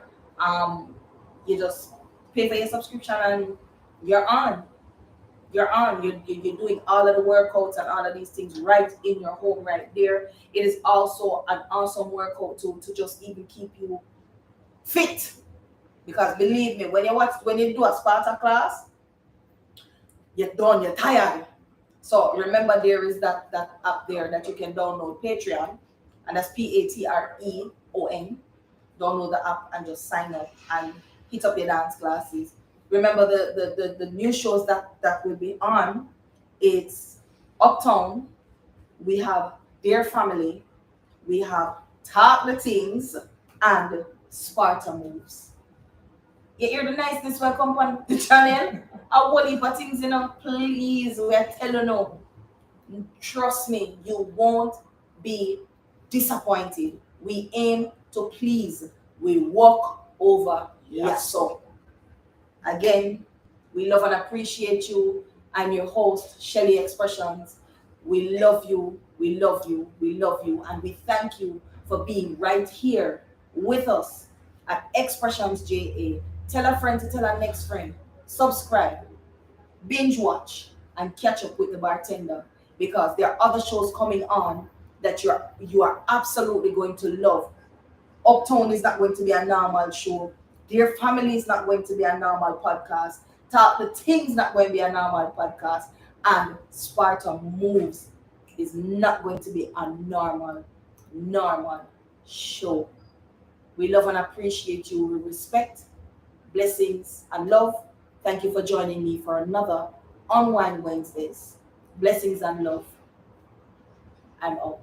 You just pay for your subscription and you're on. You're on. You're doing all of the workouts and all of these things right in your home right there. It is also an awesome workout to just even keep you fit. Because believe me, when you do a Sparta class, you're done, you're tired. So remember, there is that app there that you can download, Patreon, and that's Patreon. Download the app and just sign up and hit up your dance classes. Remember the new shows that will be on. It's Uptown. We have Dear Family. We have Talk the Things and Sparta Moves. You hear the niceness welcome on the channel? A whole heap of things, please, we're telling you. Trust me, you won't be disappointed. We aim to please. We walk over your soul. Again, we love and appreciate you. I'm your host, Shelly Xpressionz. We love you, we love you, we love you, and we thank you for being right here with us at Xpressionz JA. Tell a friend to tell our next friend. Subscribe, binge watch, and catch up with the bartender because there are other shows coming on that you are absolutely going to love. Uptown is not going to be a normal show. Dear Family is not going to be a normal podcast. Talk the Things not going to be a normal podcast. And Sparta Moves is not going to be a normal show. We love and appreciate you. We respect, blessings, and love. Thank you for joining me for another Unwind Wednesdays. Blessings and love. I'm out.